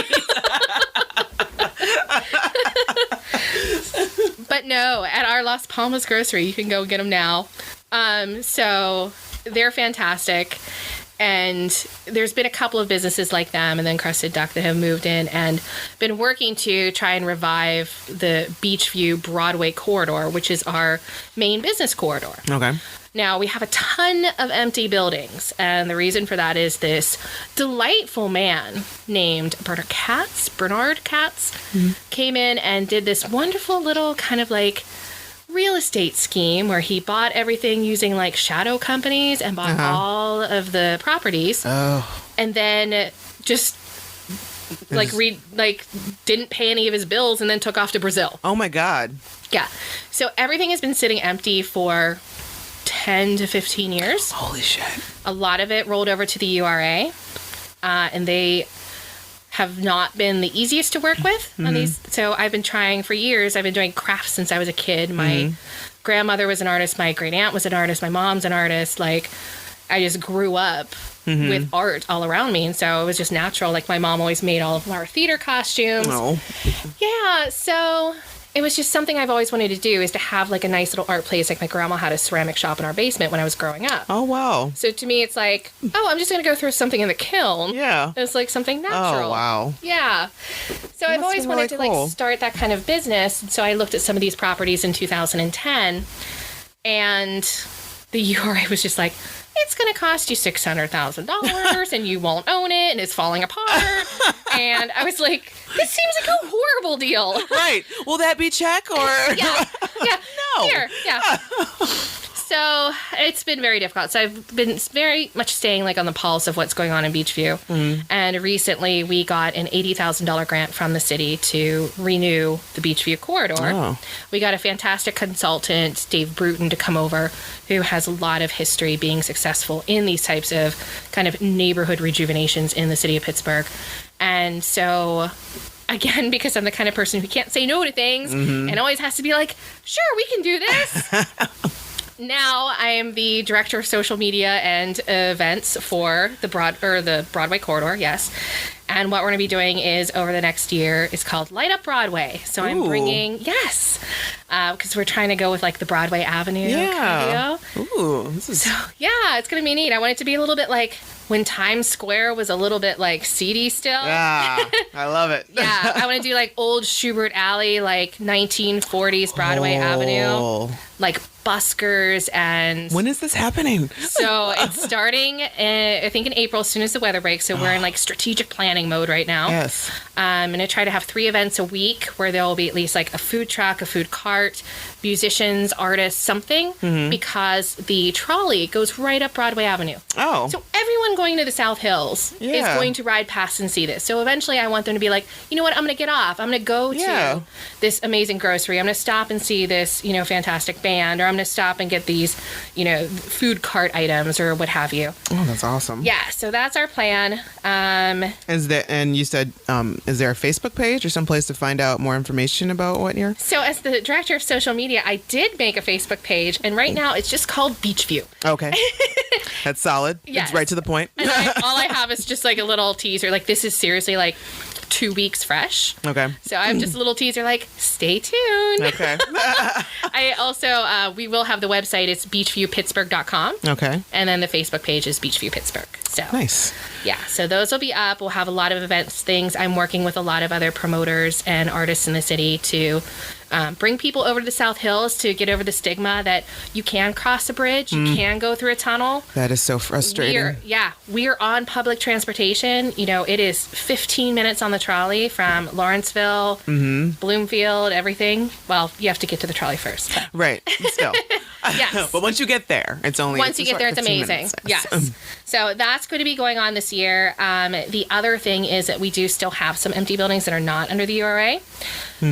But no, at our Las Palmas grocery, you can go get them now. So they're fantastic. And there's been a couple of businesses like them and then Crested Duck that have moved in and been working to try and revive the Beechview Broadway corridor, which is our main business corridor. Okay. Now, we have a ton of empty buildings, and the reason for that is this delightful man named Bernard Katz came in and did this wonderful little kind of like real estate scheme where he bought everything using like shadow companies and bought all of the properties and then just didn't pay any of his bills and then took off to Brazil. Oh my God. Yeah. So everything has been sitting empty for 10 to 15 years. Holy shit. A lot of it rolled over to the URA, and they have not been the easiest to work with on these. So I've been trying for years. I've been doing crafts since I was a kid. My grandmother was an artist. My great aunt was an artist. My mom's an artist. Like, I just grew up with art all around me. And so it was just natural. Like, my mom always made all of our theater costumes. Oh. Yeah. So it was just something I've always wanted to do, is to have like a nice little art place. Like, my grandma had a ceramic shop in our basement when I was growing up. Oh, wow. So to me, it's like, oh, I'm just going to go throw something in the kiln. Yeah. It's like something natural. Oh, wow. Yeah. So I've always been wanted to really cool. like start that kind of business. And so I looked at some of these properties in 2010, and the URA was just like, it's going to cost you $600,000 and you won't own it and it's falling apart. And I was like, this seems like a horrible deal. Right. Will that be check or? Yeah. No. Here. Yeah. So it's been very difficult. So I've been very much staying like on the pulse of what's going on in Beechview. And recently we got an $80,000 grant from the city to renew the Beechview corridor. Oh. We got a fantastic consultant, Dave Bruton, to come over, who has a lot of history being successful in these types of kind of neighborhood rejuvenations in the city of Pittsburgh. And so, again, because I'm the kind of person who can't say no to things and always has to be like, sure, we can do this. Now I am the director of social media and events for the Broadway corridor, yes. And what we're going to be doing is, over the next year, is called Light Up Broadway. So I'm bringing, because we're trying to go with like the Broadway Avenue kind of deal. Ooh, this is... So yeah, it's going to be neat. I want it to be a little bit like when Times Square was a little bit like seedy still. Yeah, I love it. Yeah, I want to do like old Schubert Alley, like 1940s Broadway Avenue. Like buskers and... When is this happening? So it's starting, I think, in April, as soon as the weather breaks. So we're in like strategic planning mode right now. Yes. I'm going to try to have 3 events a week where there will be at least like a food truck, a food cart, musicians, artists, something, because the trolley goes right up Broadway Avenue. Oh. So everyone going to the South Hills is going to ride past and see this. So eventually I want them to be like, you know what, I'm going to get off. I'm going to go to this amazing grocery. I'm going to stop and see this, fantastic band, or I'm going to stop and get these, food cart items or what have you. Oh, that's awesome. Yeah, so that's our plan. And you said, is there a Facebook page or some place to find out more information about what you're... So as the director of social media, I did make a Facebook page, and right now it's just called Beechview. Okay. That's solid. Yes. It's right to the point. And all I have is just like a little teaser. Like, this is seriously like 2 weeks fresh. Okay. So I have just a little teaser like, stay tuned. Okay. I also, we will have the website. It's beechviewpittsburgh.com. Okay. And then the Facebook page is Beechview Pittsburgh. So Nice. yeah, so those will be up. We'll have a lot of events, things. I'm working with a lot of other promoters and artists in the city to bring people over to the South Hills to get over the stigma that you can cross a bridge, you can go through a tunnel. That is so frustrating. We are on public transportation. It is 15 minutes on the trolley from Lawrenceville, Bloomfield, everything. Well, you have to get to the trolley first. But. Right. Still. Yes. But once you get there, it's only... Once you get there, it's 15 amazing. minutes. Yes. So that's going to be going on this year. The other thing is that we do still have some empty buildings that are not under the URA.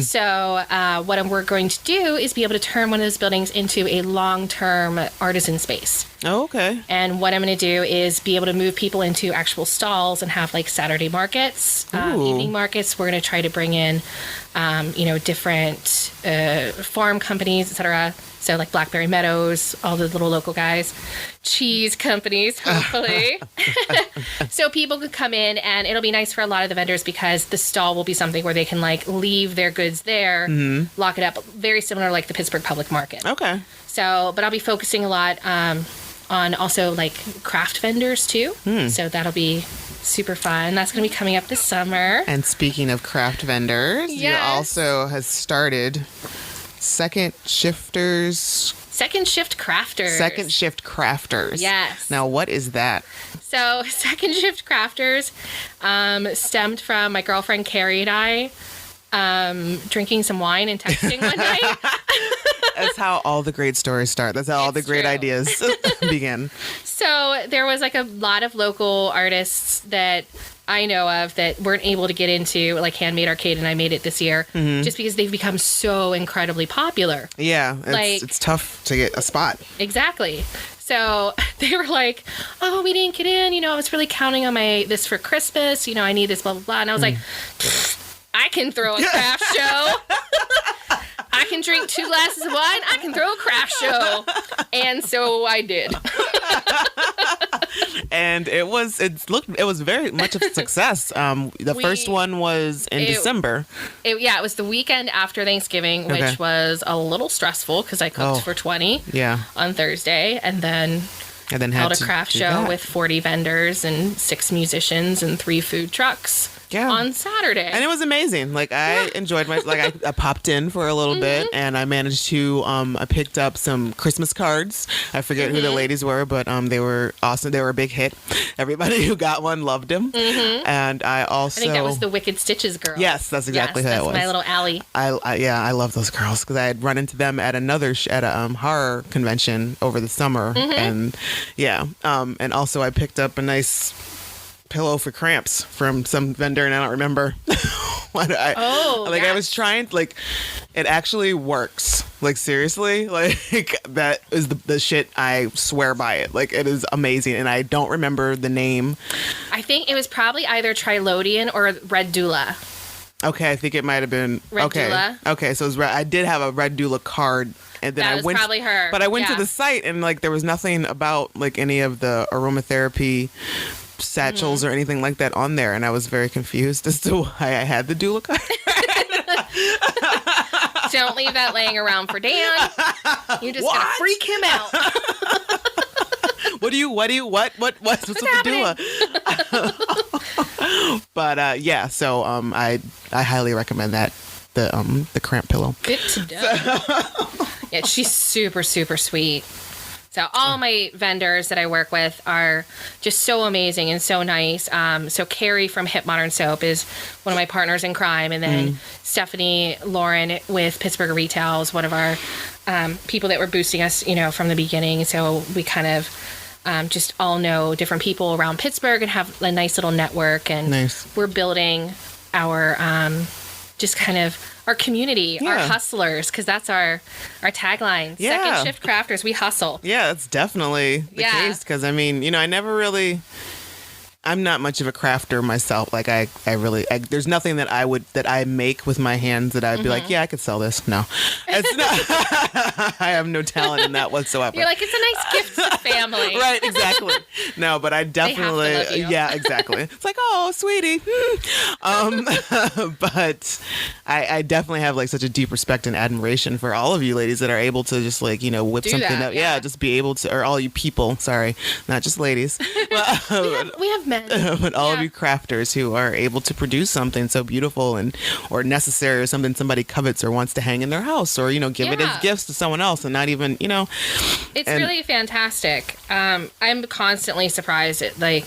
So what we're going to do is be able to turn one of those buildings into a long-term artisan space. Oh, okay. And what I'm going to do is be able to move people into actual stalls and have like Saturday markets, evening markets. We're going to try to bring in, different farm companies, etc. So like Blackberry Meadows, all the little local guys, cheese companies, hopefully. So people could come in, and it'll be nice for a lot of the vendors because the stall will be something where they can like leave their goods there, lock it up, very similar like the Pittsburgh Public Market. Okay. So, but I'll be focusing a lot on also like craft vendors too. So that'll be super fun. That's going to be coming up this summer. And speaking of craft vendors, you also has started Second Shift Crafters. Second Shift Crafters. Yes. Now, what is that? So, Second Shift Crafters stemmed from my girlfriend Carrie and I drinking some wine and texting one night. That's how all the great stories start. That's how all the great ideas begin. So, there was like a lot of local artists that I know of that weren't able to get into, like Handmade Arcade, and I made it this year, just because they've become so incredibly popular. Yeah, it's tough to get a spot. Exactly. So they were like, oh, we didn't get in. I was really counting on this for Christmas. I need this, blah, blah, blah. And I was like, I can throw a craft show. I can drink 2 glasses of wine. I can throw a craft show. And so I did. And it was very much of a success. The first one was in December. It was the weekend after Thanksgiving, which was a little stressful because I cooked for 20 on Thursday, and then held a craft show with 40 vendors and 6 musicians and 3 food trucks. On Saturday. And it was amazing. Like, I enjoyed I popped in for a little bit, and I managed to, I picked up some Christmas cards. I forget who the ladies were, but they were awesome. They were a big hit. Everybody who got one loved them. And I think that was the Wicked Stitches girl. Yes, that's exactly who it was. That's my little alley. I love those girls because I had run into them at another at a horror convention over the summer. And and also I picked up a nice pillow for cramps from some vendor, and I don't remember what I was trying, it actually works. Like, seriously, that is the shit. I swear by it. It is amazing, and I don't remember the name. I think it was probably either Trilodian or Red Doula. Okay, I think it might have been Red Doula. Okay, so it was I did have a Red Doula card. And then that was probably her. But I went to the site, and there was nothing about any of the aromatherapy satchels or anything like that on there, and I was very confused as to why I had the doula card. Don't leave that laying around for Dan. You're just gonna freak him out. What's with the doula? But so I highly recommend that the cramp pillow. Good to know. Yeah, she's super, super sweet. So all my vendors that I work with are just so amazing and so nice. So Carrie from Hip Modern Soap is one of my partners in crime. And then Stephanie Lauren with Pittsburgh Retail is one of our people that were boosting us, from the beginning. So we kind of just all know different people around Pittsburgh and have a nice little network. And we're building our just kind of our community, our hustlers, because that's our tagline. Second shift crafters, we hustle. Yeah, that's definitely the case. Because I'm not much of a crafter myself. Like I there's nothing that I make with my hands that I'd be like, yeah, I could sell this. No, it's not. I have no talent in that whatsoever. You're like, it's a nice gift to the family. Right, exactly. No, but I definitely, they have to love you. Yeah, exactly. It's like, oh, sweetie. But I definitely have like such a deep respect and admiration for all of you ladies that are able to just like, whip do something that, up. Yeah, just be able to, or all you people, sorry, not just ladies. we have men. But all of you crafters who are able to produce something so beautiful or necessary or something somebody covets or wants to hang in their house or, give it as gifts to someone else and not even, It's really fantastic. I'm constantly surprised at like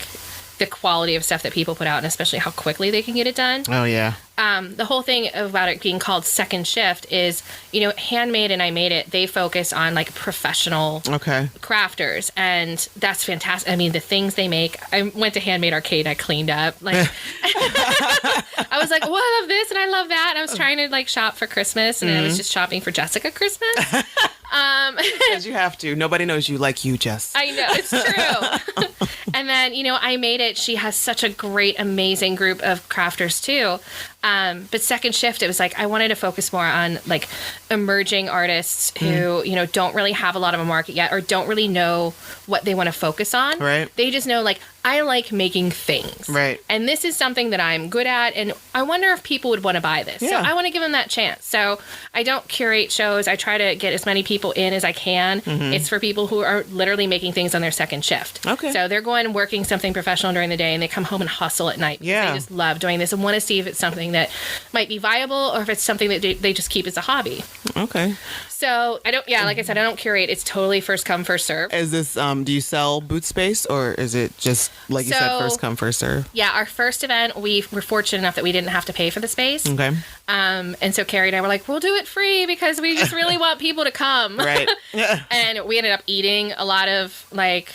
the quality of stuff that people put out and especially how quickly they can get it done. Oh, yeah. The whole thing about it being called Second Shift is, Handmade and I Made It, they focus on like professional crafters. And that's fantastic. I mean, the things they make, I went to Handmade Arcade, I cleaned up. Like, I was like, I love this and I love that. And I was trying to like shop for Christmas and I was just shopping for Jessica Christmas. Because you have to. Nobody knows you like you, Jess. I know, it's true. And then, I Made It. She has such a great, amazing group of crafters too. But Second Shift, it was like I wanted to focus more on like emerging artists who, don't really have a lot of a market yet or don't really know what they want to focus on. Right. They just know like I like making things. Right. And this is something that I'm good at and I wonder if people would want to buy this. Yeah. So I want to give them that chance. So I don't curate shows. I try to get as many people in as I can. It's for people who are literally making things on their second shift. Okay. So they're going and working something professional during the day and they come home and hustle at night. Yeah. They just love doing this and want to see if it's something that might be viable or if it's something that they just keep as a hobby. Okay. So like I said, I don't curate. It's totally first come, first serve. Is this, do you sell booth space or is it just, like you said, first come, first serve? Yeah, our first event, we were fortunate enough that we didn't have to pay for the space. Okay. And so Carrie and I were like, we'll do it free because we just really want people to come. Right. Yeah. And we ended up eating a lot of like,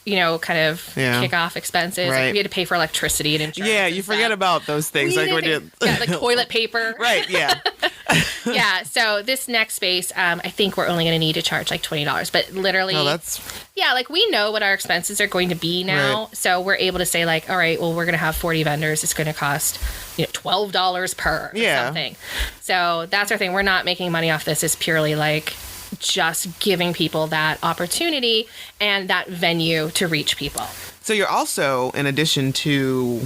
kickoff expenses. Right. Like we had to pay for electricity and insurance. Yeah, you forget about those things. Like toilet paper. Right, yeah. Yeah, so this next space, I think we're only going to need to charge like $20. But literally, like we know what our expenses are going to be now. Right. So we're able to say like, all right, well, we're going to have 40 vendors. It's going to cost, $12 per or something. So that's our thing. We're not making money off this. It's purely like just giving people that opportunity and that venue to reach people. So you're also, in addition to,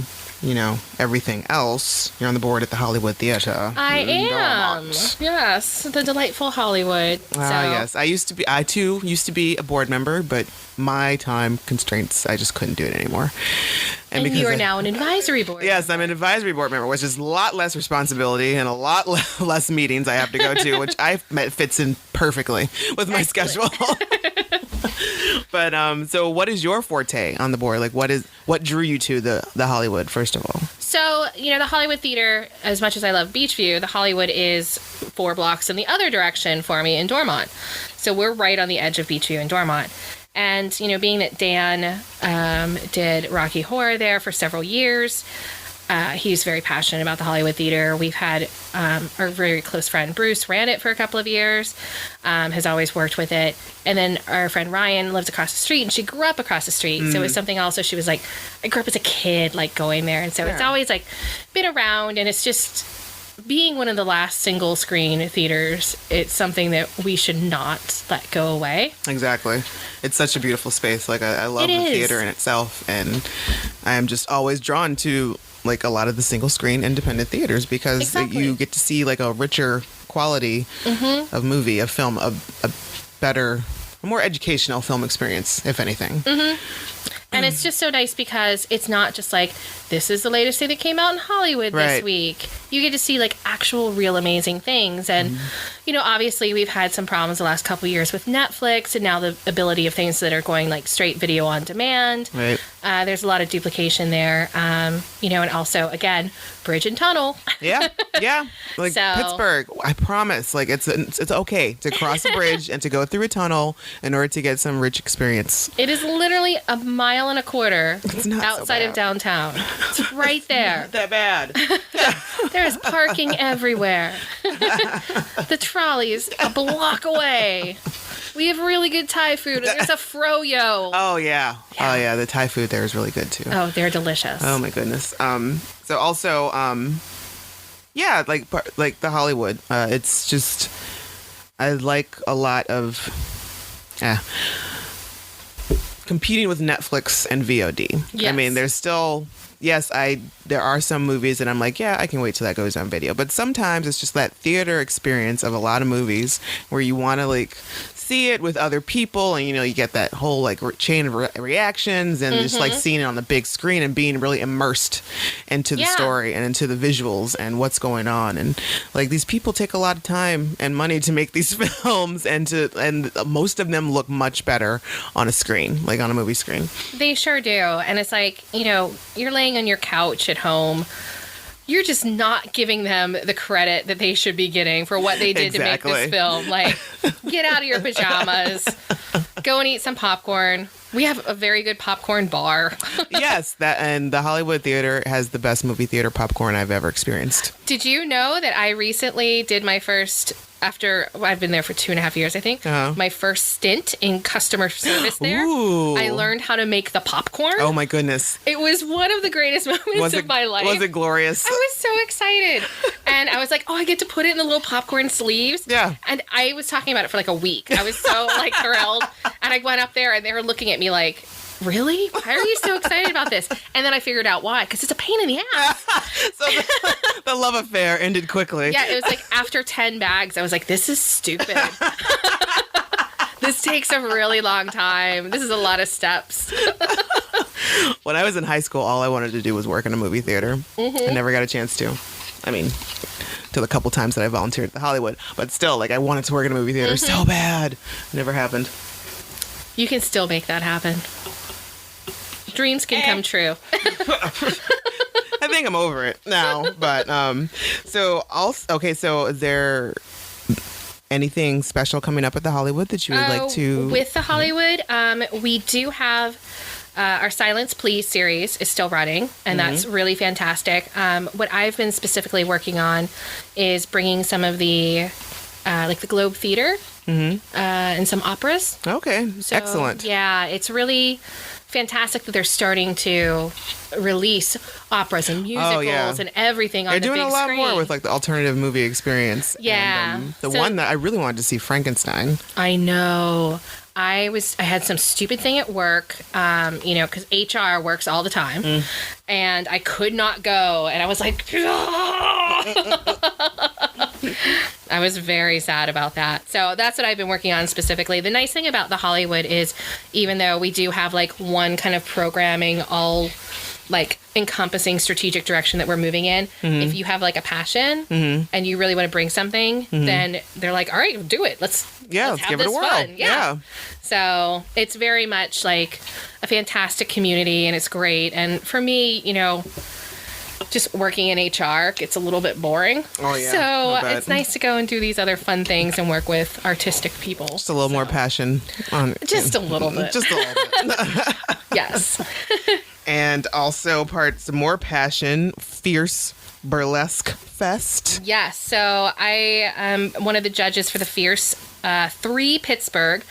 everything else, you're on the board at the Hollywood Theater. I am. Dormont. Yes, the delightful Hollywood. Yes. I too used to be a board member, but my time constraints, I just couldn't do it anymore. And you are now an advisory board member. Yes, I'm an advisory board member, which is a lot less responsibility and a lot less meetings I have to go to, which fits in perfectly with my schedule. But so what is your forte on the board? Like what drew you to the Hollywood, first of all? So, the Hollywood Theater, as much as I love Beechview, the Hollywood is 4 blocks in the other direction for me in Dormont. So we're right on the edge of Beechview in Dormont. And, being that Dan did Rocky Horror there for several years, he's very passionate about the Hollywood Theater. We've had our very close friend Bruce ran it for a couple of years, has always worked with it. And then our friend Ryan lives across the street, and she grew up across the street. So it was something also she was like, I grew up as a kid, like going there. And so it's always like been around, and it's just being one of the last single screen theaters, it's something that we should not let go away. Exactly. It's such a beautiful space. Like I love the theater in itself, and I am just always drawn to like a lot of the single screen independent theaters because you get to see like a richer quality of movie, of film, a better, a more educational film experience, if anything. And it's just so nice because it's not just like, this is the latest thing that came out in Hollywood this week. You get to see like actual real amazing things. And, you know, obviously we've had some problems the last couple of years with Netflix and now the ability of things that are going like straight video on demand. Right. There's a lot of duplication there. You know, and also, again, bridge and tunnel. Yeah. Like Pittsburgh, I promise, like it's okay to cross a bridge and to go through a tunnel in order to get some rich experience. It is literally a mile and a quarter outside so of downtown. It's right there. Not that bad. There's parking everywhere. The trolley's a block away. We have really good Thai food. And there's a froyo. Oh, yeah. Oh, yeah. The Thai food there is really good, too. Oh, they're delicious. Oh, my goodness. So also, yeah, like the Hollywood. It's just, I like a lot of competing with Netflix and VOD. Yes. I mean, there's still... Yes, there are some movies that I'm like, yeah, I can wait till that goes on video. But sometimes it's just that theater experience of a lot of movies where you want to like see it with other people, and you know, you get that whole like chain of reactions and just like seeing it on the big screen and being really immersed into the story and into the visuals and what's going on. And like these people take a lot of time and money to make these films, and most of them look much better on a screen, like on a movie screen. They sure do. And it's like, you know, you're laying on your couch at home, you're just not giving them the credit that they should be getting for what they did to make this film. Like, get out of your pajamas, go and eat some popcorn. We have a very good popcorn bar. Yes, and the Hollywood Theater has the best movie theater popcorn I've ever experienced. Did you know that I recently did my first, after I've been there for 2.5 years, I think, my first stint in customer service there. Ooh. I learned how to make the popcorn. Oh my goodness. It was one of the greatest moments of my life. Was it glorious? I was so excited. And I was like, oh, I get to put it in the little popcorn sleeves. Yeah. And I was talking about it for like a week. I was so like thrilled. And I went up there and they were looking at me like, really? Why are you so excited about this? And then I figured out why. Because it's a pain in the ass. So the love affair ended quickly. Yeah, it was like after 10 bags, I was like, this is stupid. This takes a really long time. This is a lot of steps. When I was in high school, all I wanted to do was work in a movie theater. I never got a chance to. I mean, till the couple times that I volunteered at the Hollywood. But still, like, I wanted to work in a movie theater so bad. It never happened. You can still make that happen. Dreams can come true. I think I'm over it now. But, so is there anything special coming up at the Hollywood that you would like to... With the Hollywood, we do have... our Silence Please series is still running, and that's really fantastic. What I've been specifically working on is bringing some of the, like the Globe Theater and some operas. Okay, So, excellent. Yeah, it's really fantastic that they're starting to release operas and musicals and everything on the big screen. They're doing a lot more with like the alternative movie experience. Yeah. And, the one that I really wanted to see, Frankenstein. I know. I had some stupid thing at work, you know, because HR works all the time, and I could not go, and I was like, I was very sad about that. So that's what I've been working on specifically. The nice thing about the Hollywood is, even though we do have like one kind of programming, all like encompassing strategic direction that we're moving in, if you have like a passion and you really want to bring something, then they're like, all right, do it. Let's give it a whirl. Fun. Yeah. So it's very much like a fantastic community, and it's great. And for me, you know, just working in HR gets a little bit boring. Oh, yeah. So it's nice to go and do these other fun things and work with artistic people. Just a little more passion. Just a little bit. Just a little bit. Yes. And also some more passion, Fierce Burlesque Fest. Yes. So I am one of the judges for the Fierce 3 Pittsburgh,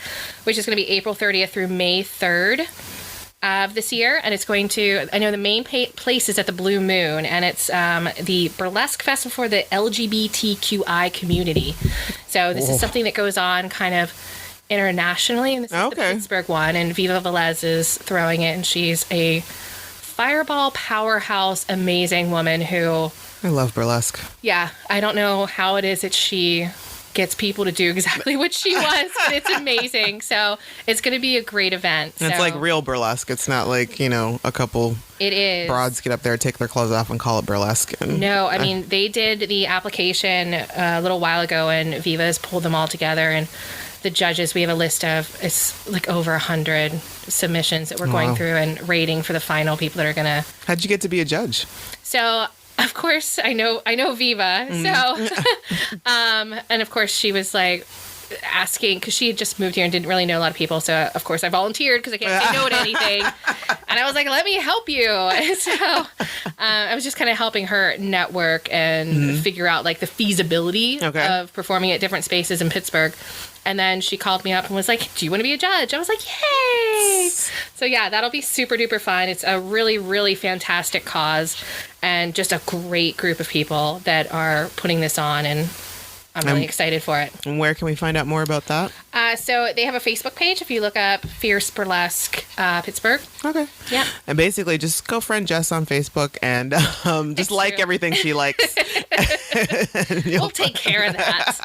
which is going to be April 30th through May 3rd of this year. And it's going to, I know the main place is at the Blue Moon, and it's the Burlesque Festival for the LGBTQI community. So this is something that goes on kind of internationally, and this is the Pittsburgh one, and Viva Velez is throwing it, and she's a fireball powerhouse, amazing woman who... I love burlesque. Yeah, I don't know how it is that she gets people to do exactly what she wants. But it's amazing. So it's going to be a great event. It's like real burlesque. It's not like, a couple it is. broads get up there, take their clothes off, and call it burlesque. And, no, I mean, they did the application a little while ago, and Viva has pulled them all together. And the judges, we have a list of, it's like over 100 submissions that we're going through and rating for the final people that are going to. How'd you get to be a judge? So, of course, I know Viva. So, and of course, she was like asking, because she had just moved here and didn't really know a lot of people. So, of course, I volunteered because I can't say no to anything. And I was like, let me help you. And so I was just kind of helping her network and figure out like the feasibility of performing at different spaces in Pittsburgh. And then she called me up and was like, do you want to be a judge? I was like, yay! So yeah, that'll be super duper fun. It's a really, really fantastic cause and just a great group of people that are putting this on, and I'm really excited for it. And where can we find out more about that? So they have a Facebook page if you look up Fierce Burlesque Pittsburgh. Okay. Yeah. And basically just go friend Jess on Facebook and just like everything she likes. We'll take care of that.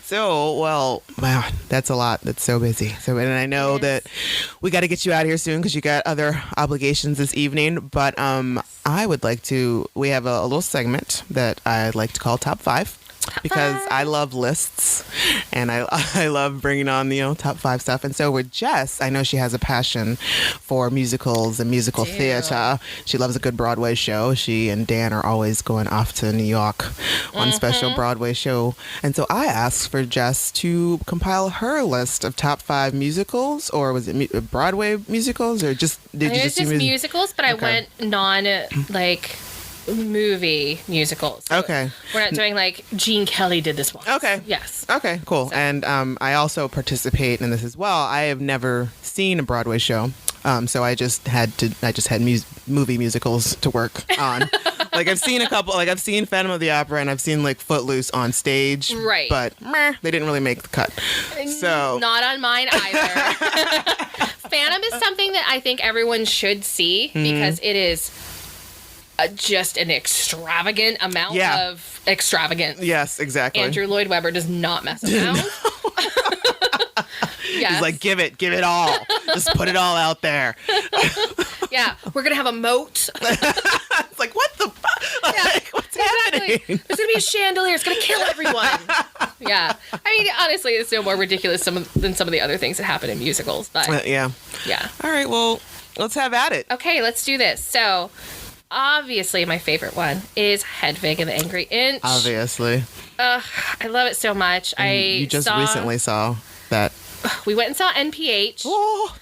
So, wow, that's a lot. That's so busy. So, and I know that we got to get you out of here soon because you got other obligations this evening. But I would like to, we have a little segment that I'd like to call Top 5. Because I love lists and I love bringing on the top 5 stuff. And so with Jess, I know she has a passion for musicals and musical theater. She loves a good Broadway show. She and Dan are always going off to New York on special Broadway show. And so I asked for Jess to compile her list of top 5 musicals, or was it Broadway musicals, or did you just do musicals? But I went movie musicals. So okay. We're not doing like Gene Kelly did this once. Okay. Yes. Okay, cool. So. And I also participate in this as well. I have never seen a Broadway show. So I just had movie musicals to work on. Like I've seen a couple, like I've seen Phantom of the Opera and I've seen like Footloose on stage. Right. But they didn't really make the cut. So not on mine either. Phantom is something that I think everyone should see because it is just an extravagant amount of extravagance. Yes, exactly. Andrew Lloyd Webber does not mess around. Yes. He's like, give it all. Just put it all out there. Yeah, we're going to have a moat. It's like, what the fuck? Yeah, like, what's happening? There's going to be a chandelier. It's going to kill everyone. Yeah. I mean, honestly, it's no more ridiculous than some of the other things that happen in musicals. But yeah. All right, well, let's have at it. Okay, let's do this. So, obviously, my favorite one is Hedwig and the Angry Inch. Obviously. I love it so much. You just recently saw that. We went and saw NPH. Oh.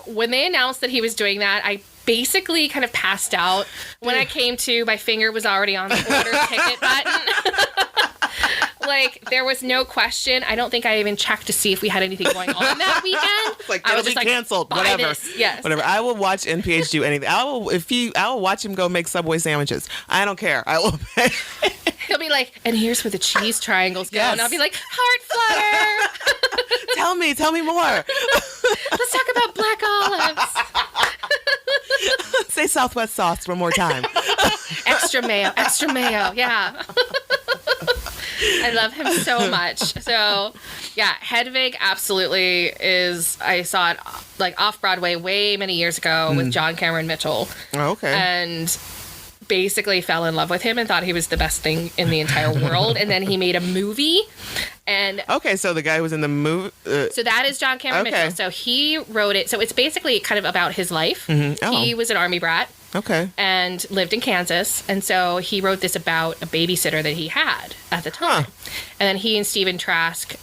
When they announced that he was doing that, I basically kind of passed out. When I came to, my finger was already on the order ticket button. Like, there was no question. I don't think I even checked to see if we had anything going on that weekend. Like, it'll be canceled. Whatever. Yes. Whatever. I will watch NPH do anything. I will watch him go make Subway sandwiches. I don't care. I will pay. He'll be like, and here's where the cheese triangles go. Yes. And I'll be like, heart flutter. Tell me more. Let's talk about black olives. Say Southwest sauce one more time. Extra mayo. Yeah. I love him so much. So, yeah, Hedwig absolutely is. I saw it like off Broadway way many years ago with John Cameron Mitchell. Oh, okay. And basically fell in love with him and thought he was the best thing in the entire world. And then he made a movie. And okay, so the guy was in the movie. So that is John Cameron Mitchell. So he wrote it. So it's basically kind of about his life. Mm-hmm. Oh. He was an Army brat. Okay. And lived in Kansas. And so he wrote this about a babysitter that he had at the time. Huh. And then he and Stephen Trask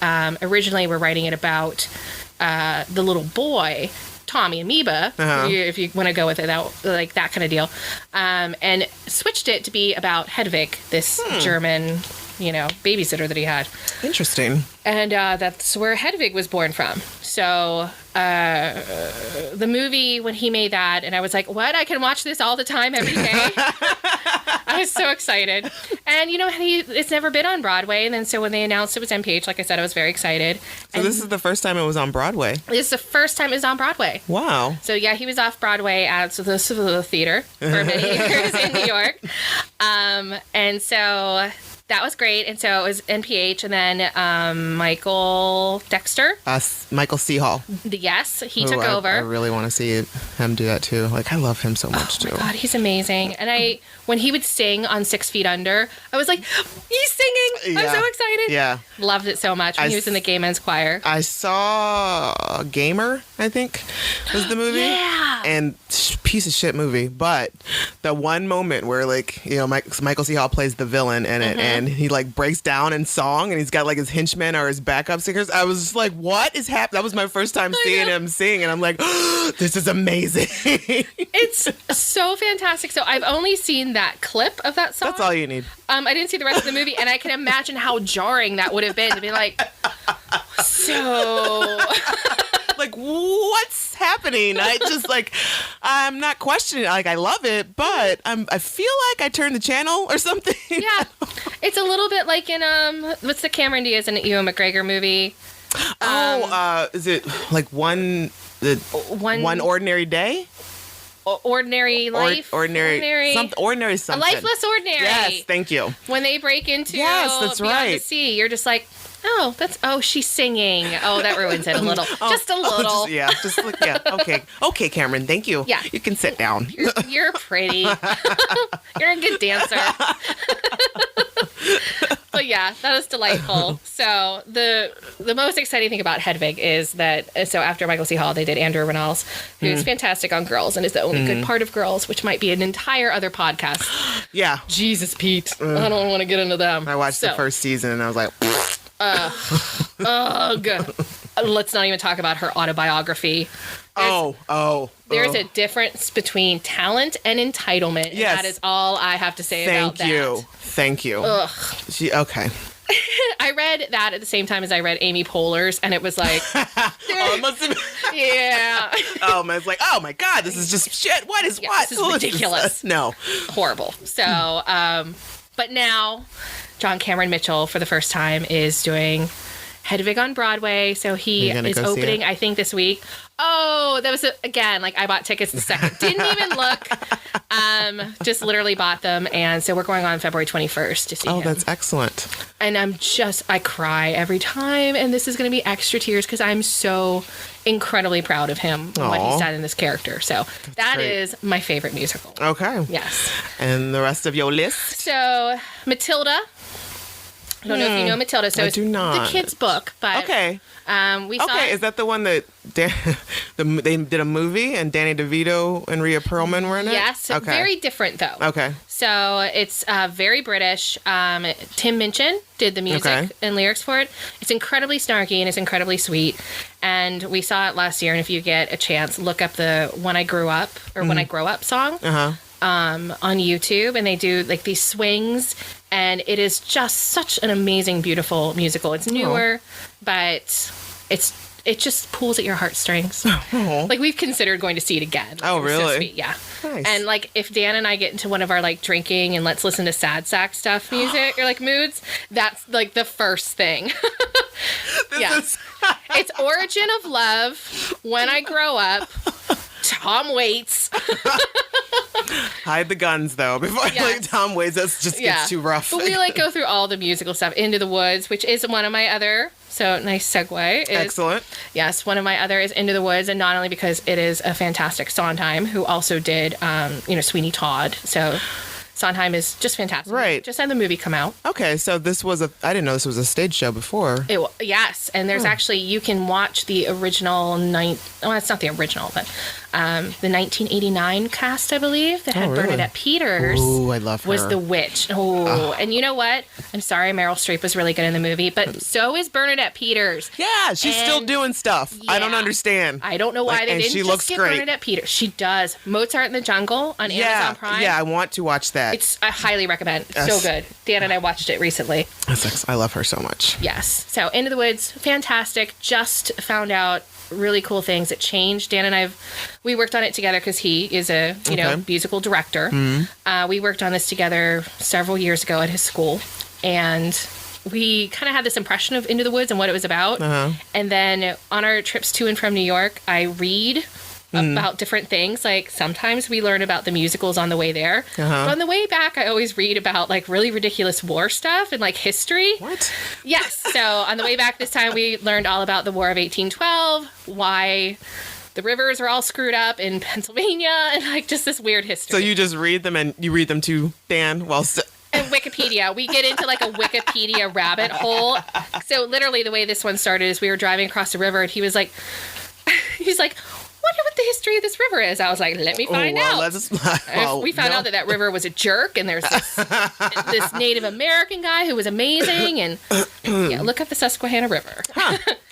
originally were writing it about the little boy, Tommy Amoeba, if you want to go with it, like that kind of deal. And switched it to be about Hedwig, this German, babysitter that he had. Interesting. And that's where Hedwig was born from. So the movie, when he made that, and I was like, what? I can watch this all the time, every day? I was so excited. And, it's never been on Broadway. And then so when they announced it was MPH, like I said, I was very excited. So this is the first time it was on Broadway? This is the first time it was on Broadway. Wow. So, yeah, he was off Broadway at the theater for many years in New York. And so That was great. And so it was NPH, and then Michael Dexter. Michael C. Hall. Yes, he took over. I really want to see him do that too. Like, I love him so much too. Oh my God, he's amazing. And when he would sing on 6 Feet Under, I was like, he's singing. I'm so excited. Yeah. Loved it so much when he was in the gay men's choir. I saw Gamer, I think, was the movie. Yeah. And piece of shit movie. But the one moment where, like, you know, Michael C. Hall plays the villain in it, and he, like, breaks down in song, and he's got, like, his henchmen or his backup singers. I was just like, what is happening? That was my first time seeing him sing, and I'm like, oh, this is amazing. It's so fantastic. So I've only seen that clip of that song. That's all you need. I didn't see the rest of the movie, and I can imagine how jarring that would have been to be like, so... Like, what's happening? I'm not questioning it. Like, I love it, but I feel like I turned the channel or something. Yeah. It's a little bit like in, what's the Cameron Diaz and Ewan McGregor movie? Is it like one ordinary day? Ordinary life? Ordinary something. A life less ordinary. Yes, thank you. When they break into that's Beyond right. the Sea, you're just like, she's singing. Oh, that ruins it a little. Just a little. Okay, Cameron, thank you. Yeah. You can sit down. You're pretty. You're a good dancer. But yeah, that was delightful. So the most exciting thing about Hedwig is that, so after Michael C. Hall, they did Andrew Rannells, who's fantastic on Girls and is the only good part of Girls, which might be an entire other podcast. Yeah. Jesus, Pete. I don't want to get into them. I watched the first season and I was like... Ugh. Let's not even talk about her autobiography. There's a difference between talent and entitlement. And that is all I have to say about that. Thank you. Ugh. Okay. I read that at the same time as I read Amy Poehler's, and it was like... it must have been... Yeah. I was like, oh my God, this is just shit. What is what? This is ridiculous. No. Horrible. So, but now... John Cameron Mitchell, for the first time, is doing Hedwig on Broadway. So he is opening, I think, this week. Oh, that was, again, like, I bought tickets the second. Didn't even look. Just literally bought them. And so we're going on February 21st to see him. Oh, that's excellent. And I cry every time. And this is going to be extra tears because I'm so incredibly proud of him, what he's done in this character. So that is my favorite musical. Okay. Yes. And the rest of your list? So, Matilda. I don't know if you know Matilda. So I it's do not. the kids' book, but okay. We saw is that the one that they did a movie and Danny DeVito and Rhea Perlman were in it? Yes. Okay. Very different though. Okay. So it's very British. Tim Minchin did the music and lyrics for it. It's incredibly snarky and it's incredibly sweet. And we saw it last year. And if you get a chance, look up the When I Grew Up or When I Grow Up song. On YouTube, and they do like these swings, and it is just such an amazing, beautiful musical. It's newer, but it just pulls at your heartstrings. Like, we've considered going to see it again. Oh, really? So sweet. Yeah. Nice. And like, if Dan and I get into one of our like drinking and let's listen to sad sack stuff music or like moods, that's like the first thing. It's Origin of Love, When I Grow Up, Tom Waits. Hide the guns though before like Tom Waits. That's just gets too rough. But we like go through all the musical stuff. Into the Woods, which is one of my other. So nice segue. Excellent. Yes, one of my other is Into the Woods, and not only because it is a fantastic Sondheim, who also did Sweeney Todd. So Sondheim is just fantastic. Right. Just had the movie come out. Okay, so I didn't know this was a stage show before. Yes, and there's actually, you can watch the original it's not the original, but the 1989 cast, I believe, that had Bernadette Peters. Ooh, I love her. Was the witch. And you know what? I'm sorry, Meryl Streep was really good in the movie, but so is Bernadette Peters. Yeah, she's still doing stuff. Yeah, I don't understand. I don't know why they didn't just get Bernadette Peters. She does. Mozart in the Jungle on Amazon Prime. Yeah, I want to watch that. I highly recommend. It's so good. Dan and I watched it recently. I love her so much. Yes. So Into the Woods, fantastic. Just found out really cool things that changed. Dan and we worked on it together because he is a musical director. Mm-hmm. We worked on this together several years ago at his school, and we kind of had this impression of Into the Woods and what it was about. And then on our trips to and from New York, I read about different things. Like sometimes we learn about the musicals on the way there. But on the way back, I always read about like really ridiculous war stuff and like history. What? Yes. So on the way back this time, we learned all about the War of 1812, why the rivers are all screwed up in Pennsylvania, and like just this weird history. So you just read them, and you read them to Dan while and Wikipedia. We get into like a Wikipedia rabbit hole. So literally the way this one started is we were driving across the river and he was like, wonder what the history of this river is. I was like, let me find out. We found out that river was a jerk, and there's this Native American guy who was amazing, and look up the Susquehanna River.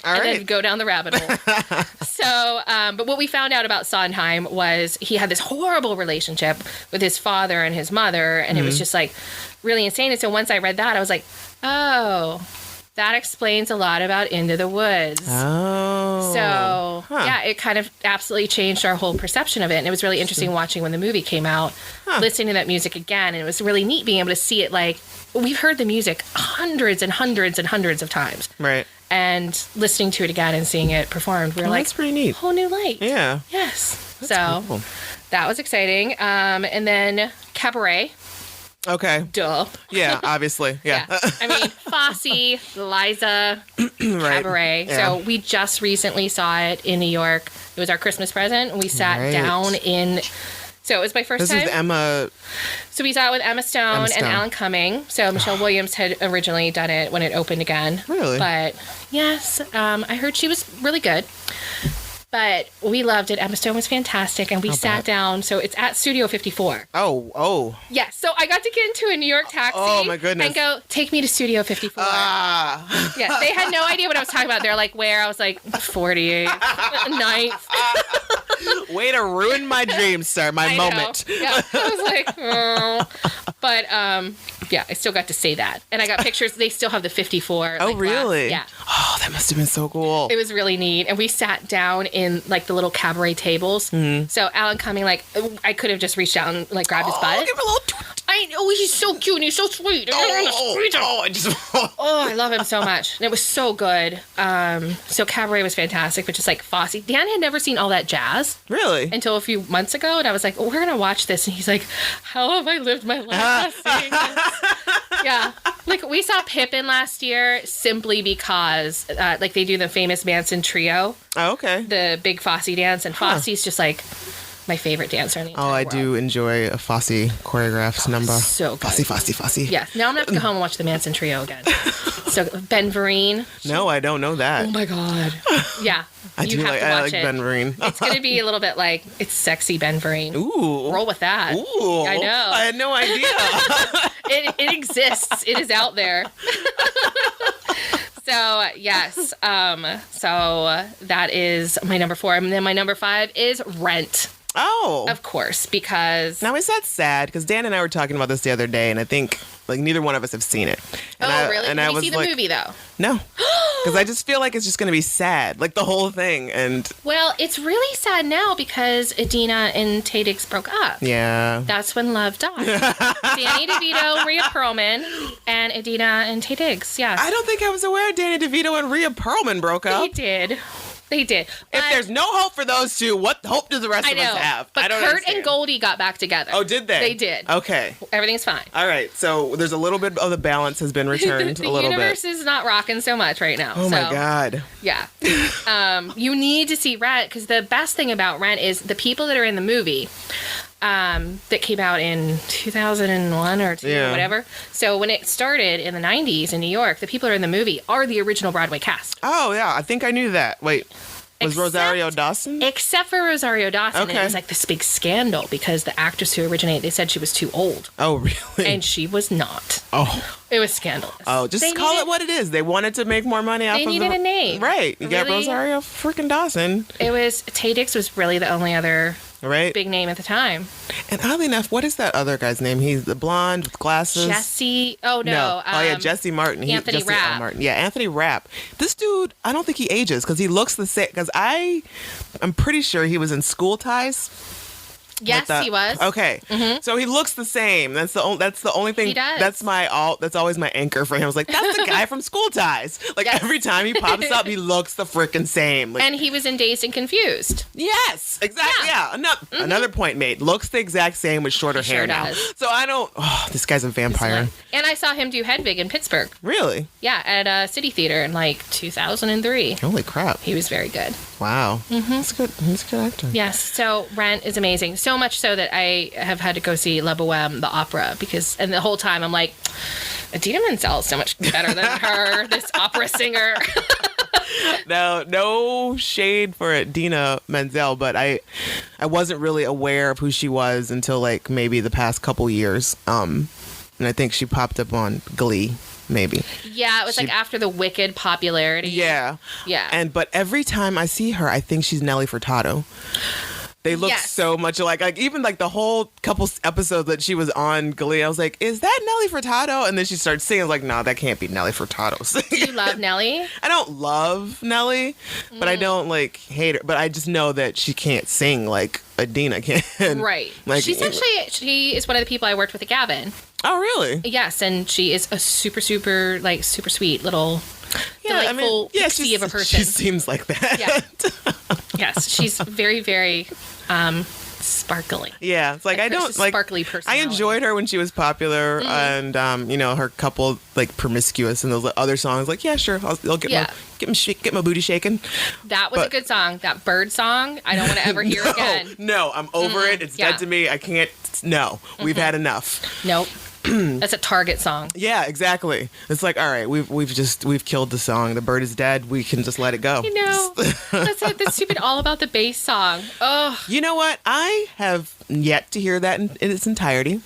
And then go down the rabbit hole. So, but what we found out about Sondheim was he had this horrible relationship with his father and his mother, and it was just like really insane. And so once I read that, I was like, oh, that explains a lot about Into the Woods. Oh. So, yeah, it kind of absolutely changed our whole perception of it. And it was really interesting watching when the movie came out, listening to that music again. And it was really neat being able to see it like, we've heard the music hundreds and hundreds and hundreds of times. Right. And listening to it again and seeing it performed, we were like, that's pretty neat. Whole new light. Yeah. Yes. That's cool. That was exciting. And then Cabaret. Okay. Duh. Yeah, obviously. Yeah. I mean, Fosse, Liza, Cabaret. Yeah. So we just recently saw it in New York. It was our Christmas present. We sat down in... So it was my first time. This is Emma... So we saw it with Emma Stone and Alan Cumming. So Michelle Williams had originally done it when it opened again. Really? But yes, I heard she was really good. But we loved it. Emma Stone was fantastic. And we sat down. So it's at Studio 54. Oh. Yes. So I got to get into a New York taxi. Oh, my goodness. And go, take me to Studio 54. Yeah. They had no idea what I was talking about. They're like, where? I was like, 48. 9th. Way to ruin my dreams, sir. My moment. Yeah. I was like, oh. But, yeah, I still got to say that. And I got pictures. They still have the 54. Oh, really? Yeah. Oh, that must have been so cool. It was really neat. And we sat down in, like, the little cabaret tables. Mm-hmm. So Alan Cumming, like, I could have just reached out and, like, grabbed his butt. Give him a little toot. I know. He's so cute and he's so sweet. I love him so much. And it was so good. So Cabaret was fantastic, but just, like, Fosse. Dan had never seen All That Jazz. Really? Until a few months ago. And I was like, oh, we're going to watch this. And he's like, how have I lived my life seeing this? Yeah. Like, we saw Pippin last year simply because, like, they do the famous Manson trio. Oh, okay. The big Fosse dance. And Fosse's just, like, my favorite dancer in the entire world. do enjoy a Fosse choreographed number. So good. Fosse. Yeah. Now I'm going to have to go home and watch the Manson trio again. So, Ben Vereen. No, I don't know that. Oh, my God. Yeah. I like Ben Vereen. It's going to be a little bit like, it's sexy Ben Vereen. Ooh. Roll with that. Ooh. I know. I had no idea. It exists. It is out there. So, yes. So that is my number 4. And then my number 5 is Rent. Oh. Of course, because... Now, is that sad? Because Dan and I were talking about this the other day, and I think, like, neither one of us have seen it. And really? And Did I you was see the like, movie, though? No. Because I just feel like it's just going to be sad. Like, the whole thing. And well, it's really sad now because Idina and Taye Diggs broke up. Yeah. That's when love died. Danny DeVito, Rhea Perlman, and Idina and Taye Diggs. Yeah. I don't think I was aware Danny DeVito and Rhea Perlman broke up. They did. If there's no hope for those two, what hope does the rest of us have? But I don't Kurt understand. and Goldie got back together. Oh, did they? They did. Okay. Everything's fine. All right. So there's a little bit of the balance has been returned The a little bit. The universe is not rocking so much right now. Oh, my God. Yeah. You need to see Rent because the best thing about Rent is the people that are in the movie that came out in 2001 or 2 or whatever. So when it started in the 90s in New York, the people that are in the movie are the original Broadway cast. Oh, yeah. I think I knew that. Wait. Was Rosario Dawson? Except for Rosario Dawson. Okay. And it was like this big scandal because the actress who originated, they said she was too old. Oh, really? And she was not. Oh. It was scandalous. Oh, just call it what it is. They wanted to make more money off of it. They needed a name. Right. You got Rosario freaking Dawson. It was, Taye Diggs was really the only other big name at the time. And oddly enough, what is that other guy's name? He's the blonde with glasses. Jesse. Oh, no. Jesse Martin. Anthony Rapp. Martin. Yeah, Anthony Rapp. This dude, I don't think he ages because he looks the same. Because I'm pretty sure he was in School Ties. Yes, he was. Okay, so he looks the same. That's the only thing. He does. That's always my anchor for him. I was like, that's the guy from School Ties. Like every time he pops up, he looks the freaking same. Like, and he was in Dazed and Confused. yes, exactly. Yeah, another point made. Looks the exact same with shorter hair now. Does. So I don't. Oh, this guy's a vampire. And I saw him do Hedwig in Pittsburgh. Really? Yeah, at City Theater in like 2003. Holy crap! He was very good. Wow. That's good. He's a good actor. Yes. So Rent is amazing. So much so that I have had to go see La Boheme, the opera, and the whole time I'm like, Idina Menzel is so much better than her, this opera singer. No shade for Idina Menzel, but I wasn't really aware of who she was until like maybe the past couple years. And I think she popped up on Glee. Maybe. Yeah, it was like after the Wicked popularity. Yeah. Yeah. But every time I see her, I think she's Nelly Furtado. They look so much alike. Like even like the whole couple episodes that she was on Glee, I was like, "Is that Nelly Furtado?" And then she started singing. I was like, "No, that can't be Nelly Furtado." Do you love Nelly? I don't love Nelly, but I don't like hate her. But I just know that she can't sing like Idina can. Right. Like, she is one of the people I worked with at Gavin. Oh, really? Yes, and she is a super sweet little delightful pixie of a person. She seems like that. Yeah. Yes, she's very, very sparkly. Yeah, it's like I don't like sparkly personality. I enjoyed her when she was popular, and her couple like Promiscuous and those other songs. Like, yeah, sure, I'll get my booty shaking. That was a good song. That Bird song, I don't want to ever hear again. No, I'm over it. It's dead to me. I can't. No, we've had enough. Nope. That's a Target song. Yeah, exactly. It's like, all right, we've killed the song. The bird is dead. We can just let it go. You know, that's like the stupid All About the Bass song. Oh, you know what? I have yet to hear that in its entirety,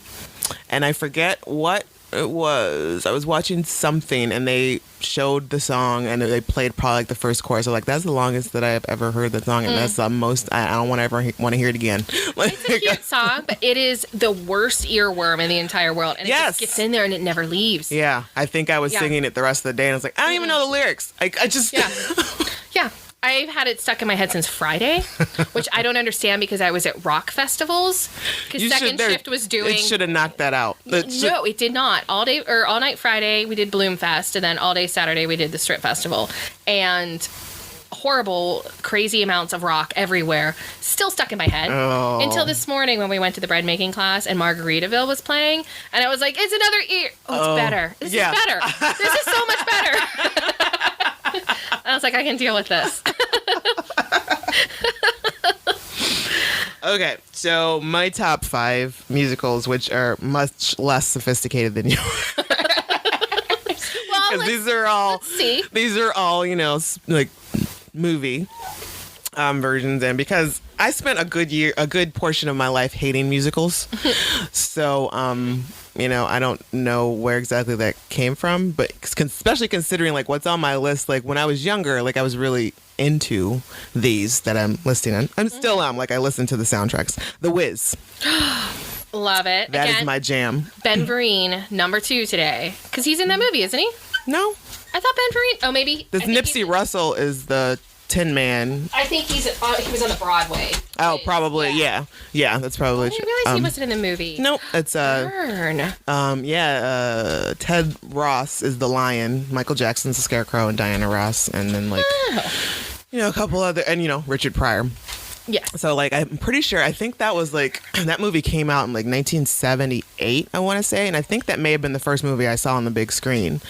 and I forget what it was. I was watching something, and they showed the song, and they played probably like the first chorus. I'm like, that's the longest that I've ever heard the song, and that's the most. I don't want to ever want to hear it again. It's a cute song, but it is the worst earworm in the entire world, and it just gets in there and it never leaves. Yeah, I think I was singing it the rest of the day, and I was like, I don't even know the lyrics. I just yeah. I've had it stuck in my head since Friday, which I don't understand because I was at rock festivals. Because Second Shift was doing. It should have knocked that out. No, it did not. All night Friday we did Bloom Fest, and then all day Saturday we did the Strip Festival, and horrible, crazy amounts of rock everywhere. Still stuck in my head until this morning when we went to the bread making class and Margaritaville was playing, and I was like, "It's another ear. Oh, it's better. This is better. This is so much better." I was like, I can deal with this. Okay, so my top 5 musicals, which are much less sophisticated than yours. Well, these are all like movie versions, and because I spent a good portion of my life hating musicals, so I don't know where exactly that came from, but especially considering like what's on my list, like when I was younger, like I was really into these that I'm listing on. I'm still like I listen to the soundtracks. The Wiz. Love it. That is my jam. Ben Vereen, number 2 today, because he's in that movie, isn't he? No, I thought Ben Vereen. Oh, maybe. This Nipsey Russell is the Tin Man. I think he was on the Broadway. Oh, probably, yeah. That's probably true. I didn't realize he wasn't in the movie. Nope, it's Burn. Ted Ross is the Lion, Michael Jackson's the Scarecrow, and Diana Ross, and then like a couple other, and Richard Pryor. Yeah. So like I'm pretty sure, I think that was like that movie came out in like 1978, I want to say, and I think that may have been the first movie I saw on the big screen.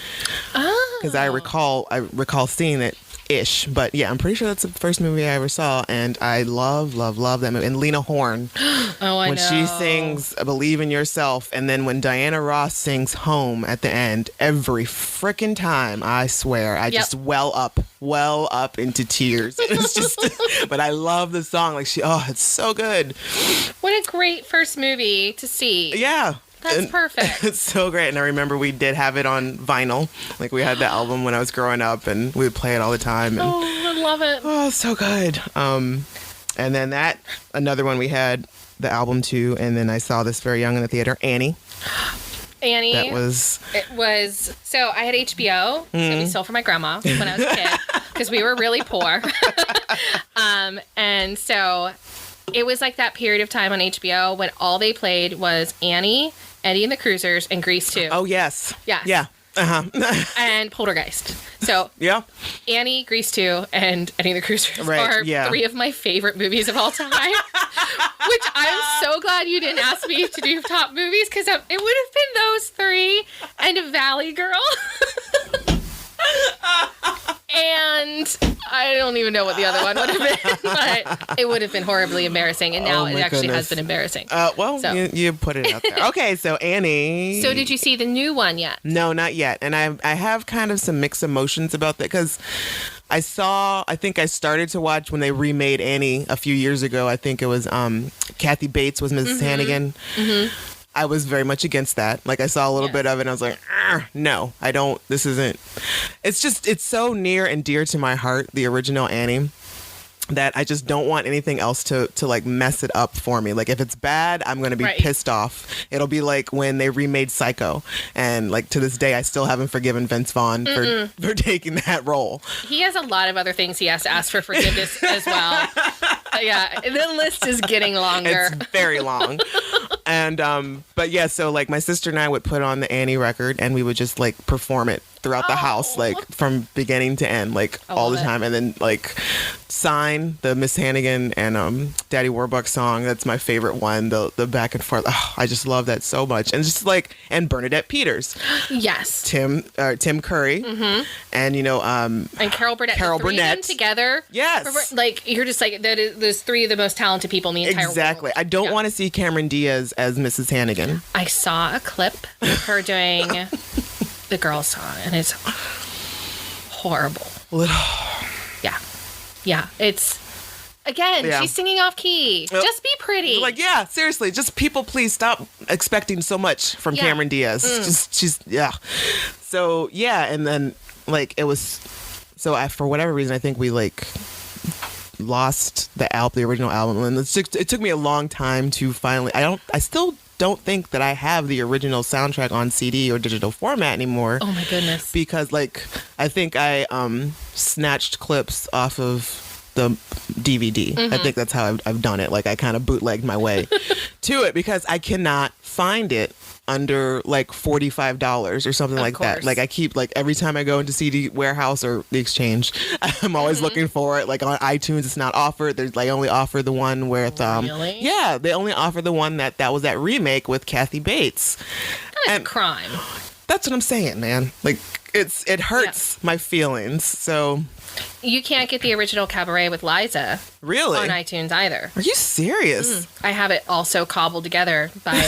Oh. Because I recall seeing it. Ish, but yeah, I'm pretty sure that's the first movie I ever saw, and I love that movie. And Lena Horne, when she sings "Believe in Yourself," and then when Diana Ross sings "Home" at the end, every freaking time, I swear, I just well up into tears. It's just, but I love the song. Like it's so good. What a great first movie to see. Yeah. That's perfect. It's so great. And I remember we did have it on vinyl. Like we had the album when I was growing up, and we would play it all the time. And, I love it. Oh, so good. And then another one we had the album too. And then I saw this very young in the theater, Annie. It was. So I had HBO that we stole from my grandma when I was a kid because we were really poor. And so it was like that period of time on HBO when all they played was Annie, Eddie and the Cruisers, and Grease 2. Oh, yes. Yes. Yeah. Uh-huh. And Poltergeist. So yeah. Annie, Grease 2, and Eddie and the Cruisers are 3 of my favorite movies of all time. Which I'm so glad you didn't ask me to do top movies, because it would have been those 3 and Valley Girl. And I don't even know what the other one would have been, but it would have been horribly embarrassing. And now it actually has been embarrassing. You put it out there. Okay, so Annie. So did you see the new one yet? No, not yet. And I have kind of some mixed emotions about that, because I think I started to watch when they remade Annie a few years ago. I think it was Kathy Bates was Mrs. Hannigan. Mm-hmm. I was very much against that. Like, I saw a little bit of it and I was like, no, I don't, this isn't. It's so near and dear to my heart, the original Annie, that I just don't want anything else to like mess it up for me. Like, if it's bad, I'm going to be pissed off. It'll be like when they remade Psycho. And like, to this day, I still haven't forgiven Vince Vaughn for taking that role. He has a lot of other things he has to ask for forgiveness as well. Yeah, the list is getting longer. It's very long. And, but yeah, so like my sister and I would put on the Annie record and we would just like perform it throughout the house, like from beginning to end, like all the time. And then like Sign, the Miss Hannigan and Daddy Warbucks song, that's my favorite one, the back and forth. Oh, I just love that so much. And just like, and Bernadette Peters. Yes. Tim Curry. Mm-hmm. And, you know, and Carol Burnett. Carol Burnett. Together. Yes. Like, you're just like, there's 3 of the most talented people in the entire world. Exactly. I don't want to see Cameron Diaz as Mrs. Hannigan. I saw a clip of her doing the girl song, and it's horrible. Yeah. It's, again, she's singing off key. Just be pretty. Like, yeah, seriously, just people, please stop expecting so much from Cameron Diaz. So, yeah, and then, like, it was, so for whatever reason, I think we, like, lost the original album, and it took me a long time to finally, I still don't think that I have the original soundtrack on CD or digital format anymore. Oh my goodness. Because like, I think I snatched clips off of the DVD. Mm-hmm. I think that's how I've done it. Like, I kind of bootlegged my way to it, because I cannot find it under like $45 or something like that. Like, I keep, like, every time I go into CD Warehouse or the Exchange, I'm always looking for it. Like, on iTunes, it's not offered. There's like only offer the one with really? Yeah, they only offer the one that was that remake with Kathy Bates. That's crime. That's what I'm saying, man. Like, it hurts my feelings. So you can't get the original Cabaret with Liza really on iTunes either. Are you serious? I have it also cobbled together by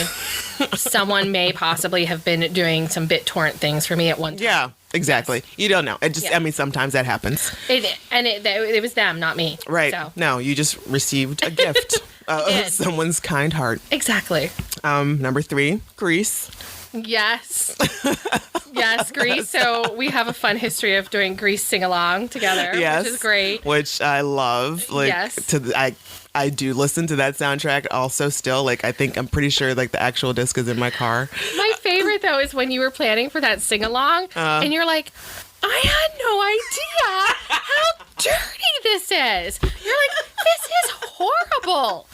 someone may possibly have been doing some BitTorrent things for me at one time. Yeah, exactly. Yes. You don't know. It just, I mean, sometimes that happens. It was them, not me. Right. So. No, you just received a gift of someone's kind heart. Exactly. Number 3, Grease. Yes. Yes, Grease. So we have a fun history of doing Grease sing-along together, which is great. Which I love. Like, yes. I do listen to that soundtrack also still. Like, I'm pretty sure, like, the actual disc is in my car. My favorite, though, is when you were planning for that sing-along, and you're like, I had no idea how dirty this is. You're like, this is horrible.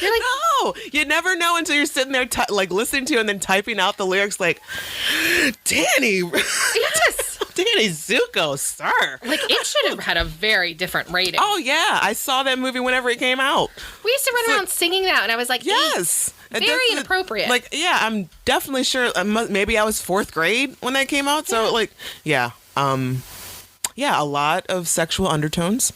You're like, no, you never know until you're sitting there, like, listening to it and then typing out the lyrics, like, Danny. Yes. Danny Zuko, sir. Like, it should have had a very different rating. Oh, yeah. I saw that movie whenever it came out. We used to run around singing that, and I was like, yes. Very inappropriate. Like, yeah, I'm definitely sure. Maybe I was 4th grade when that came out. So, like, yeah. Yeah, a lot of sexual undertones.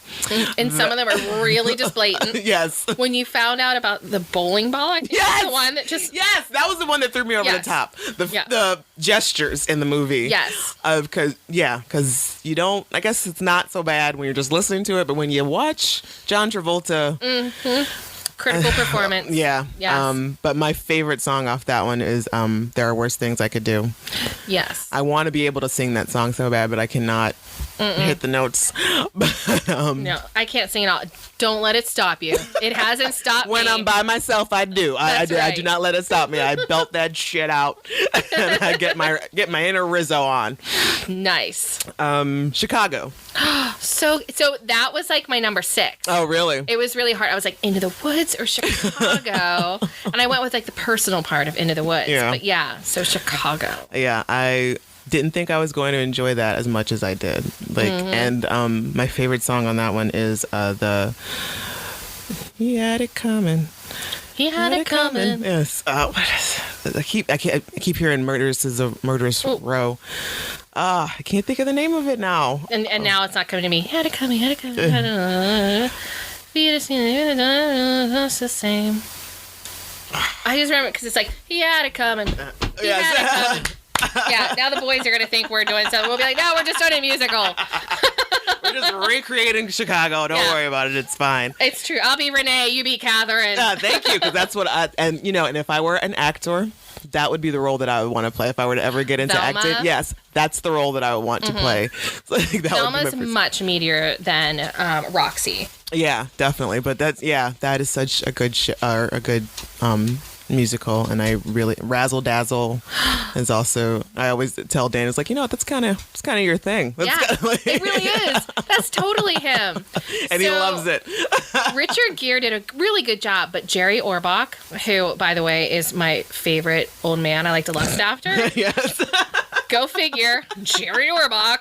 And some of them are really just blatant. Yes. When you found out about the bowling ball, I think that's the one that just... Yes, that was the one that threw me over the top. The gestures in the movie. Yes. Because you don't... I guess it's not so bad when you're just listening to it, but when you watch John Travolta... Mm-hmm. Critical performance. Yeah. Yes. But my favorite song off that one is There Are Worse Things I Could Do. Yes. I want to be able to sing that song so bad, but I cannot hit the notes. No, I can't sing it all. Don't let it stop you. It hasn't stopped When me. I'm by myself, I do. I do not let it stop me. I belt that shit out, and I get my inner Rizzo on. Nice. Chicago. So that was like my number 6. Oh, really? It was really hard. I was like, Into the Woods or Chicago? And I went with like the personal part of Into the Woods. Yeah. But yeah, so Chicago. Yeah, I didn't think I was going to enjoy that as much as I did. Like, and my favorite song on that one is the He Had It Coming. He had it coming. Yes. What is, I keep hearing Murderous Row. I can't think of the name of it now. And now it's not coming to me. Had it coming. It's the same. I just remember because it's like, he had it coming. He had it coming. Yeah, now the boys are going to think we're doing something. We'll be like, no, we're just doing a musical. We're just recreating Chicago. Don't worry about it. It's fine. It's true. I'll be Renee. You be Catherine. Thank you, because that's what and if I were an actor, that would be the role that I would want to play. If I were to ever get into acting, yes, that's the role that I would want to play. So, like, Thelma's much meatier than Roxy. Yeah, definitely. But that is such a good musical, and I really Razzle Dazzle is also. I always tell Dan, it's like, that's kind of your thing. That's it really is. That's totally him, and he loves it. Richard Gere did a really good job, but Jerry Orbach, who by the way is my favorite old man I like to lust after. Yes. Go figure, Jerry Orbach.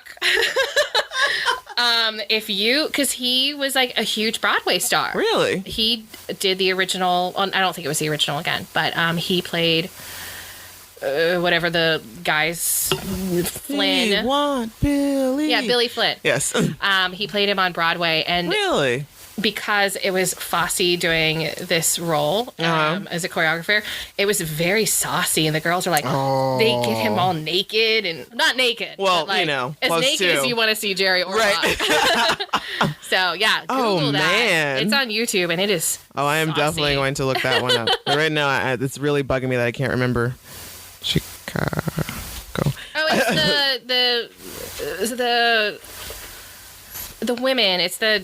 Because he was like a huge Broadway star. Really? He did the original. I don't think it was the original again, but he played whatever the guy's Flynn. We want Billy. Yeah, Billy Flynn. Yes. He played him on Broadway, and really, because it was Fosse doing this role as a choreographer, it was very saucy, and the girls are like, they get him all naked and not naked. Well, but like, as naked to. as you want to see Jerry Orbach. Right. So yeah, Google that. Man. It's on YouTube, and it is. I am saucy. definitely going to look that one up. But right now, it's really bugging me that I can't remember. Chicago. Oh, it's the women. It's the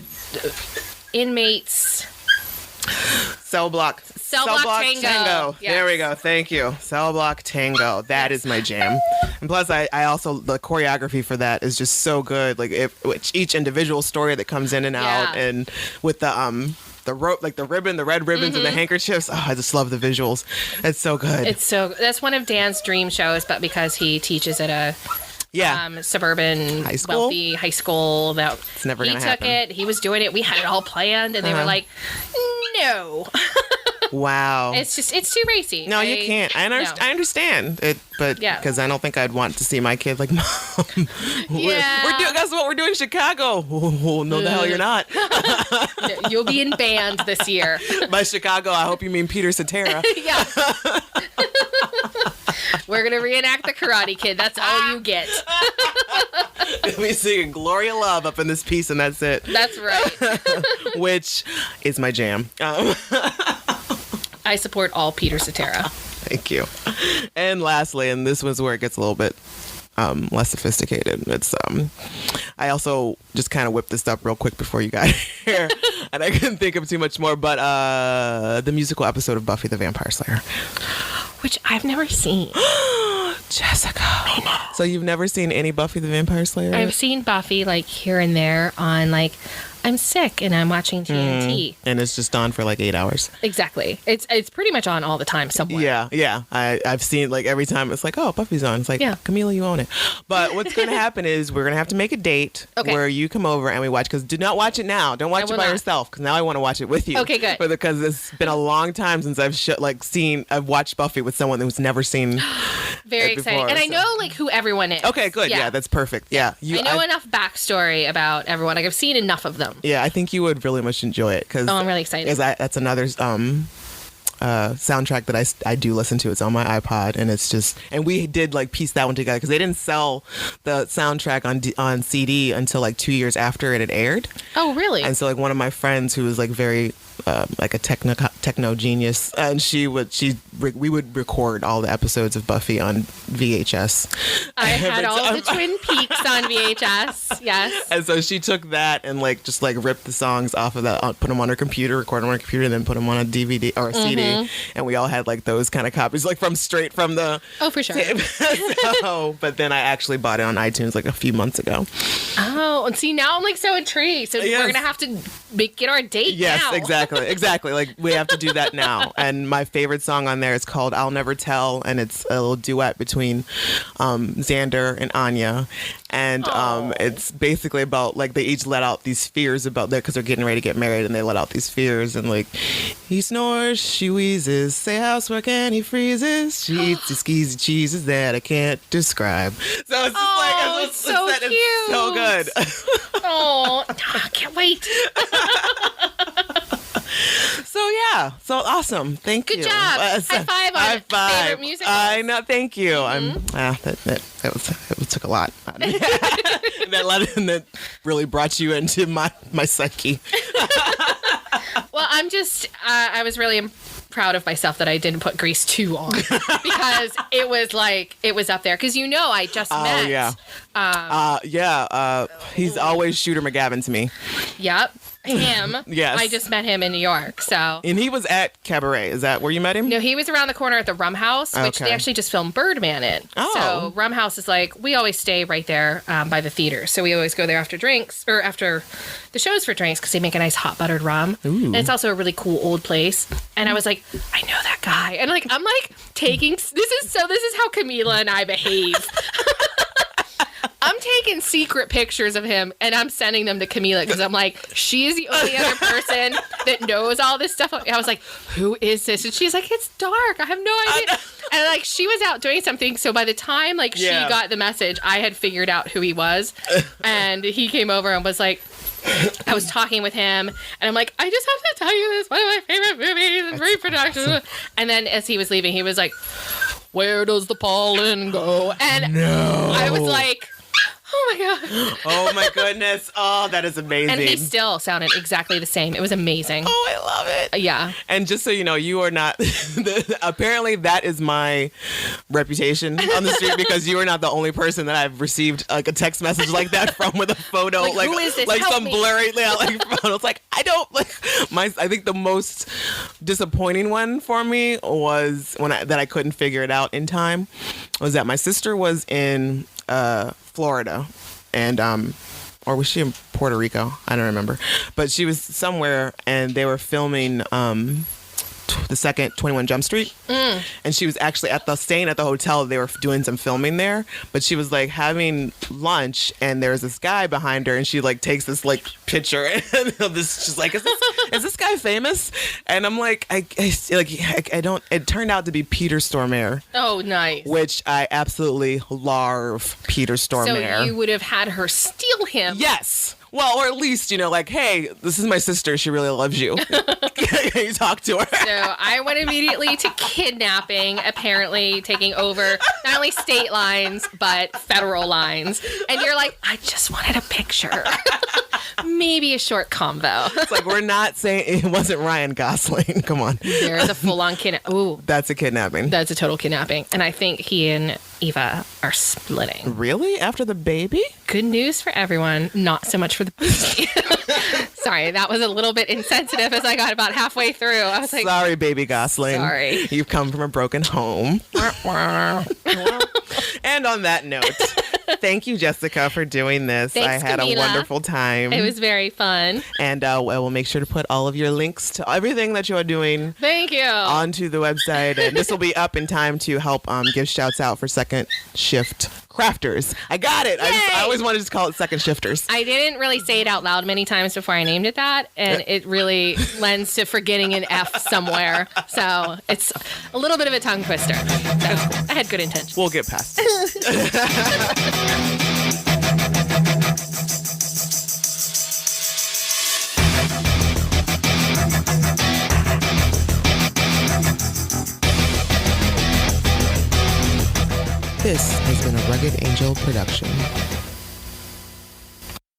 inmates. Cell block tango. Yes. There we go. Thank you. Cell block tango. That is my jam. And plus, I also, the choreography for that is just so good. Like each individual story that comes in and out, and with the rope, like the ribbon, the red ribbons and the handkerchiefs. Oh, I just love the visuals. It's so good. That's one of Dan's dream shows, but because he teaches at a suburban wealthy high school, that it's never gonna happen. He took it. He was doing it. We had it all planned, and they were like, no. Wow. It's too racy. No, you can't. I understand it, but because I don't think I'd want to see my kid like, Mom, guess what? We're doing Chicago. Oh, no, the hell you're not. You'll be in band this year. By Chicago, I hope you mean Peter Cetera. Yeah. We're going to reenact the Karate Kid. That's all you get. We singing Gloria Love up in this piece, and that's it. That's right. Which is my jam. I support all Peter Cetera. Thank you. And lastly, and this was where it gets a little bit less sophisticated. It's I also just kind of whipped this up real quick before you got here, and I couldn't think of too much more. But the musical episode of Buffy the Vampire Slayer, which I've never seen. Jessica, I know. So you've never seen any Buffy the Vampire Slayer? I've seen Buffy like here and there on like I'm sick and I'm watching TNT. And it's just on for like 8 hours. Exactly. It's pretty much on all the time somewhere. Yeah. I've seen like every time it's like, oh, Buffy's on. It's like, Kahmeela, you own it. But what's going to happen is we're going to have to make a date where you come over and we watch. Because do not watch it now. Don't watch it by yourself. Because now I want to watch it with you. Okay, good. Because it's been a long time since I've watched Buffy with someone who's never seen Very exciting. And I know like who everyone is. Okay, good. Yeah, that's perfect. Yeah. I know enough backstory about everyone. Like I've seen enough of them. Yeah, I think you would really much enjoy it. I'm really excited. That's another soundtrack that I do listen to. It's on my iPod, and it's just, and we did like piece that one together because they didn't sell the soundtrack on CD until like 2 years after it had aired. Oh, really? And so like one of my friends who was like very like a techno genius, and we would record all the episodes of Buffy on VHS. I had all the Twin Peaks on VHS. Yes. And so she took that and just ripped the songs off of that, put them on her computer, record them on her computer, and then put them on a DVD or a CD. And we all had those kind of copies, straight from the. Oh, for sure. Tape. But then I actually bought it on iTunes a few months ago. Oh, and see, now I'm so intrigued. So we're gonna have to get our date. Yes, now. exactly. We have to do that now. And my favorite song on there is called "I'll Never Tell," and it's a little duet between Xander and Anya. And it's basically about they each let out these fears about that because they're getting ready to get married, and they let out these fears and he snores, she wheezes, say housework and he freezes, she eats these skeezy cheeses that I can't describe. So it's just it's so cute. It's so good. Oh, I can't wait. So awesome. Thank you. Good job. High five on High five. Favorite music. I know. Thank you. It took a lot. that really brought you into my psyche. Well, I was really proud of myself that I didn't put Grease 2 on because it was up there. Because I just met. Oh, yeah. He's always Shooter McGavin to me. Yep. Him. Yes. I just met him in New York. So. And he was at Cabaret. Is that where you met him? No, he was around the corner at the Rum House, which they actually just filmed Birdman in. Oh. So Rum House is we always stay right there by the theater. So we always go there after drinks or after the shows for drinks because they make a nice hot buttered rum. Ooh. And it's also a really cool old place. And I was like, I know that guy. And I'm taking, this is how Kahmeela and I behave. I'm taking secret pictures of him and I'm sending them to Kahmeela because I'm she is the only other person that knows all this stuff. I was like, who is this? And she's like, it's dark. I have no idea. And she was out doing something. So by the time she got the message, I had figured out who he was. And he came over and was like, I was talking with him and I'm like, I just have to tell you this. One of my favorite movies and reproduction. And then as he was leaving, he was like, where does the pollen go? And no. I was like, oh my God. Oh my goodness. Oh, that is amazing. And he still sounded exactly the same. It was amazing. Oh, I love it. Yeah. And just so you know, you are not, apparently that is my reputation on the street because you are not the only person that I've received a text message like that from with a photo. Who is this? Like Help some me. blurry, photo. It's I think the most disappointing one for me was that I couldn't figure it out in time was that my sister was in Florida and or was she in Puerto Rico? I don't remember. But she was somewhere and they were filming the second 21 Jump Street. And she was actually staying at the hotel. They were doing some filming there, but she was having lunch and there's this guy behind her and she takes this picture and she's like, is this guy famous? And I'm like, I don't, it turned out to be Peter Stormare. Oh, nice. Which I absolutely love Peter Stormare. So you would have had her steal him. Yes. Well, or at least, hey, this is my sister. She really loves you. Can you talk to her? So I went immediately to kidnapping, apparently taking over not only state lines, but federal lines. And you're like, I just wanted a picture. Maybe a short convo. It's we're not saying it wasn't Ryan Gosling. Come on. There's a full-on kidnapping. Ooh. That's a kidnapping. That's a total kidnapping. And I think he and Eva are splitting. Really? After the baby? Good news for everyone. Not so much for the baby. Sorry, that was a little bit insensitive as I got about halfway through. I was like, sorry, baby Gosling. Sorry. You've come from a broken home. And on that note, thank you, Jessica, for doing this. Thanks, I had Kahmeela. a wonderful time. It was very fun. And I will make sure to put all of your links to everything that you are doing Thank you. onto the website. And this will be up in time to help give shouts out for Second Shift Crafters. I got it. I always wanted to call it Second Shifters. I didn't really say it out loud many times before I named it that, and it really lends to forgetting an F somewhere. So it's a little bit of a tongue twister. So I had good intentions. We'll get past it. This has been a Rugged Angel production.